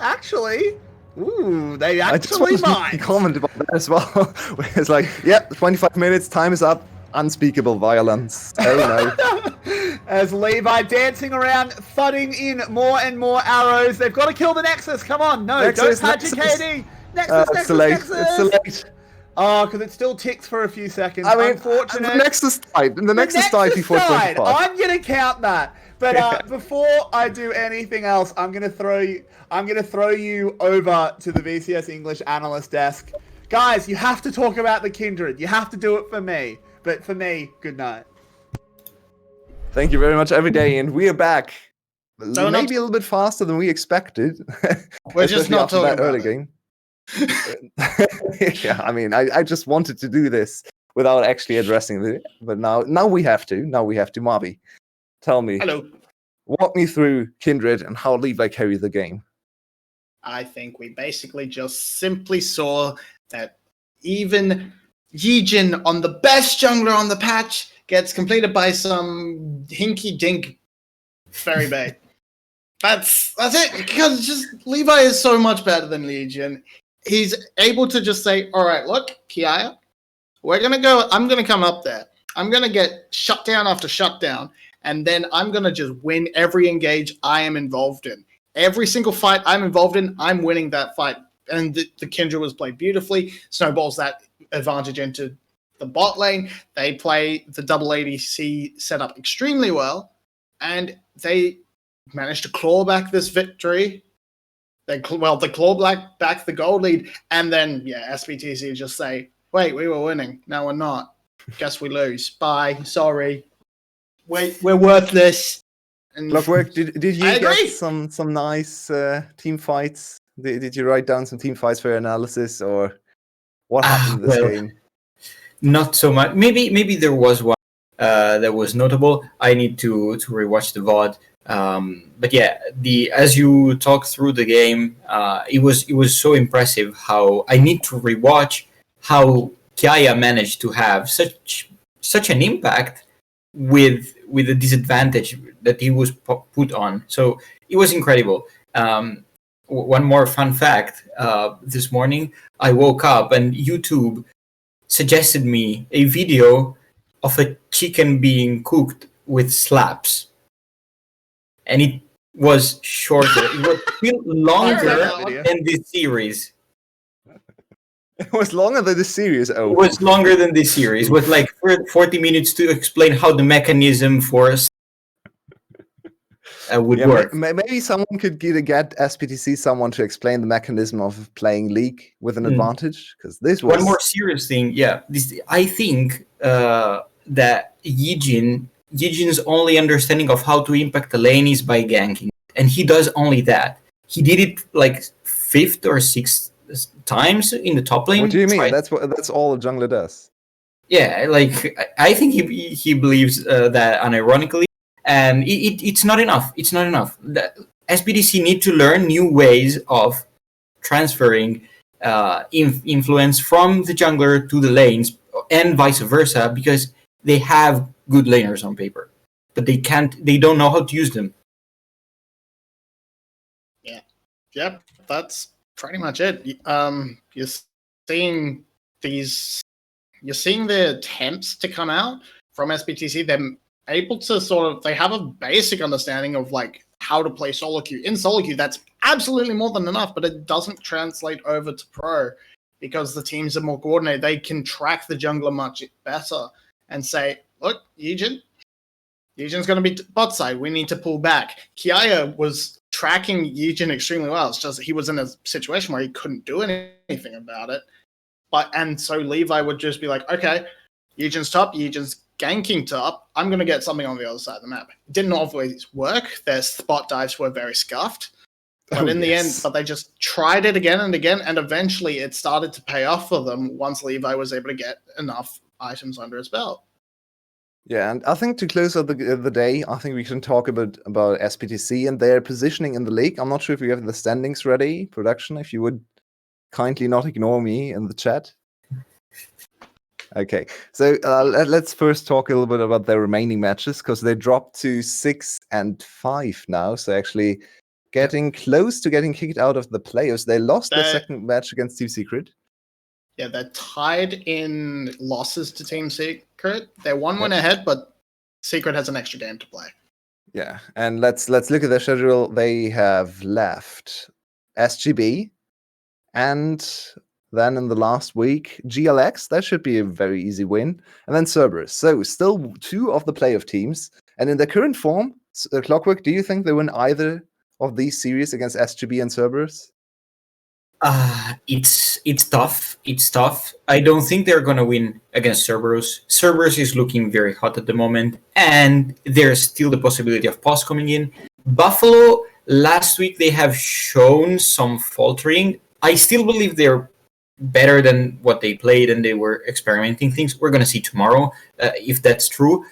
Actually. Ooh, they actually might. Comment about that as well. It's like, yep, 25 minutes, time is up. Unspeakable violence. Oh no. As Levi dancing around, thudding in more and more arrows. They've got to kill the Nexus. Come on. No, Nexus, don't patch your KD. Nexus. It's too late. Oh, because it still ticks for a few seconds. I mean, Unfortunate. the Nexus died. The Nexus died before died. 25. I'm gonna count that. But before I do anything else, I'm gonna throw you over to the VCS English analyst desk. Guys, you have to talk about the Kindred. You have to do it for me. But for me, good night. Thank you very much, every day, and we are back. No, Maybe a little bit faster than we expected. We're just especially not after talking that early about game. Yeah, I mean, I just wanted to do this without actually addressing it, but now we have to. Now we have to. Marby, tell me. Hello. Walk me through Kindred and how Levi carried the game. I think we basically just simply saw that even Yijin on the best jungler on the patch gets completed by some hinky dink fairy bait. That's it. Because just Levi is so much better than Legion. He's able to just say, all right, look, Kiaya, I'm gonna come up there. I'm gonna get shut down after shutdown, and then I'm gonna just win every engage I am involved in. Every single fight I'm involved in, I'm winning that fight. And the Kindred was played beautifully, snowballs that advantage into the bot lane. They play the double ADC setup extremely well, and they managed to claw back this victory. They claw back the gold lead, and then SBTC just say, "Wait, we were winning. No, we're not. Guess we lose. Bye. Sorry. We're worthless." And Clockwork, did you I agree. get some nice team fights? Did you write down some team fights for your analysis, or what happened in this game? Not so much. Maybe there was one that was notable. I need to rewatch the VOD. But yeah, as you talk through the game, it was so impressive how I need to rewatch how Kiaya managed to have such an impact with the disadvantage that he was put on. So it was incredible. One more fun fact: this morning I woke up and YouTube suggested me a video of a chicken being cooked with slaps. And it was shorter. It was still longer than this series. It was longer than the series. Oh, it was longer than this series. It was like 40 minutes to explain how the mechanism for would work. Maybe someone could get SPTC someone to explain the mechanism of playing League with an advantage, because this was one more serious thing. Yeah, I think that Yijin's only understanding of how to impact the lane is by ganking, and he does only that. He did it like 5th or 6th times in the top lane. What do you mean? That's all a jungler does. Yeah, like I think he believes that unironically, and it's not enough. It's not enough. The SBDC need to learn new ways of transferring influence from the jungler to the lanes, and vice versa, because they have good laners on paper, but they don't know how to use them. Yeah. Yep. That's pretty much it. You're seeing the attempts to come out from SBTC. They're able to they have a basic understanding of like how to play solo queue. In solo queue, that's absolutely more than enough, but it doesn't translate over to pro because the teams are more coordinated. They can track the jungler much better and say, look, Yijin's going to be bot side. We need to pull back. Kiaya was tracking Yijin extremely well. It's just he was in a situation where he couldn't do anything about it. And so Levi would just be like, okay, Yijin's top, Yijin's ganking top. I'm going to get something on the other side of the map. It didn't always work. Their spot dives were very scuffed. But the end, they just tried it again and again, and eventually it started to pay off for them once Levi was able to get enough items under his belt. Yeah, and I think to close out the day, I think we can talk about SPTC and their positioning in the league. I'm not sure if you have the standings ready, production, if you would kindly not ignore me in the chat. Okay, so let's first talk a little bit about their remaining matches, because they dropped to 6-5 now, so actually getting close to getting kicked out of the playoffs. They lost their second match against Team Secret. Yeah, they're tied in losses to Team Secret. They're one win ahead, but Secret has an extra game to play. Yeah, and let's look at their schedule. They have left SGB and Then in the last week, GLX, that should be a very easy win. And then Cerberus. So still 2 of the playoff teams. And in their current form, Clockwork, do you think they win either of these series against SGB and Cerberus? It's tough. It's tough. I don't think they're gonna win against Cerberus. Cerberus is looking very hot at the moment, and there's still the possibility of pause coming in. Buffalo, last week they have shown some faltering. I still believe they're better than what they played, and they were experimenting things. We're gonna see tomorrow if that's true.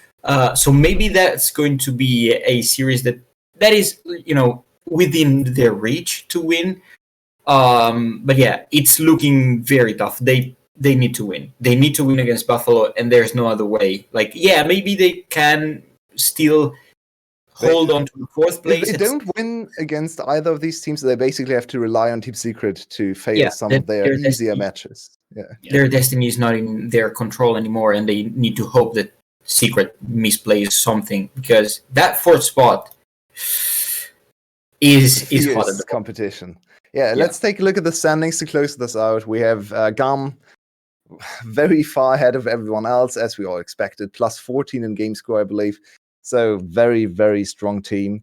So maybe that's going to be a series that is, within their reach to win. But yeah, it's looking very tough. They need to win. They need to win against Buffalo, and there's no other way. Like, yeah, maybe they can still hold on to the 4th place. If they don't win against either of these teams, they basically have to rely on Team Secret to fail some of their easier matches. Yeah. Their destiny is not in their control anymore, and they need to hope that Secret misplays something, because that 4th spot is hot at the competition. Yeah, let's take a look at the standings to close this out. We have GAM very far ahead of everyone else, as we all expected, plus 14 in game score, I believe. So very, very strong team.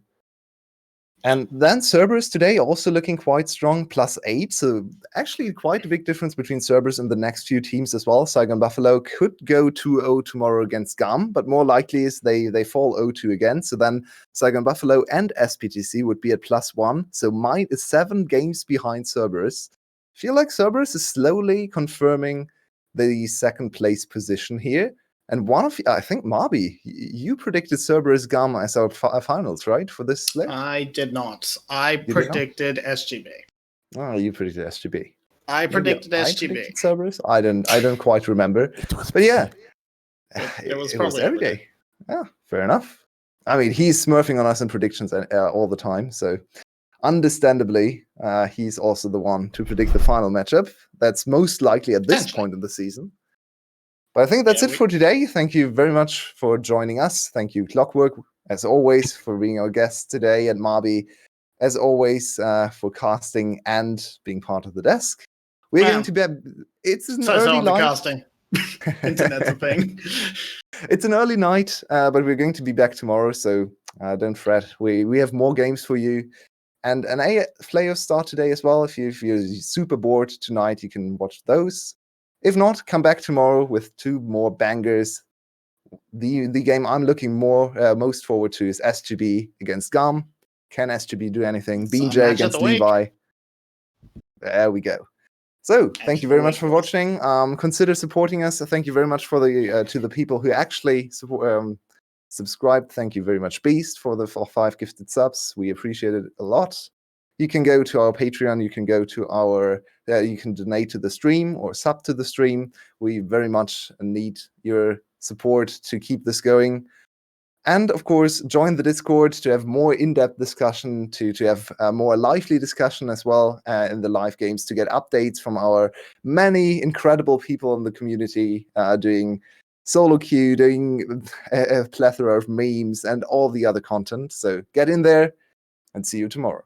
And then Cerberus today also looking quite strong, plus 8. So actually quite a big difference between Cerberus and the next few teams as well. Saigon Buffalo could go 2-0 tomorrow against GAM, but more likely is they fall 0-2 again. So then Saigon Buffalo and SPTC would be at plus 1. So mine is 7 games behind Cerberus. Feel like Cerberus is slowly confirming the 2nd place position here. And one of I think Marby, you predicted Cerberus GAM as our finals, right, for this split? I did not. I predicted SGB. Oh, you predicted SGB. I predicted SGB. I predicted Cerberus. I don't quite remember. But yeah, it was probably every day. Yeah, fair enough. I mean, he's smurfing on us in predictions all the time, so understandably, he's also the one to predict the final matchup. That's most likely at this point in the season. But I think that's it for today. Thank you very much for joining us. Thank you, Clockwork, as always, for being our guest today, and Marby, as always, for casting and being part of the desk. We're going to be. It's an early night. Casting. Internet's a thing. It's an early night, but we're going to be back tomorrow, so don't fret. We have more games for you. And an playoff start today as well. If you're super bored tonight, you can watch those. If not, come back tomorrow with 2 more bangers. The game I'm looking most forward to is SGB against GAM. Can SGB do anything? BJ against Levi. There we go. So thank you very much for watching. Consider supporting us. Thank you very much for to the people who actually subscribed. Thank you very much, Beast, for the 5 gifted subs. We appreciate it a lot. You can go to our Patreon. You can go to our. You can donate to the stream or sub to the stream. We very much need your support to keep this going. And of course, join the Discord to have more in-depth discussion, to have a more lively discussion as well in the live games, to get updates from our many incredible people in the community doing solo queue, doing a plethora of memes and all the other content. So get in there and see you tomorrow.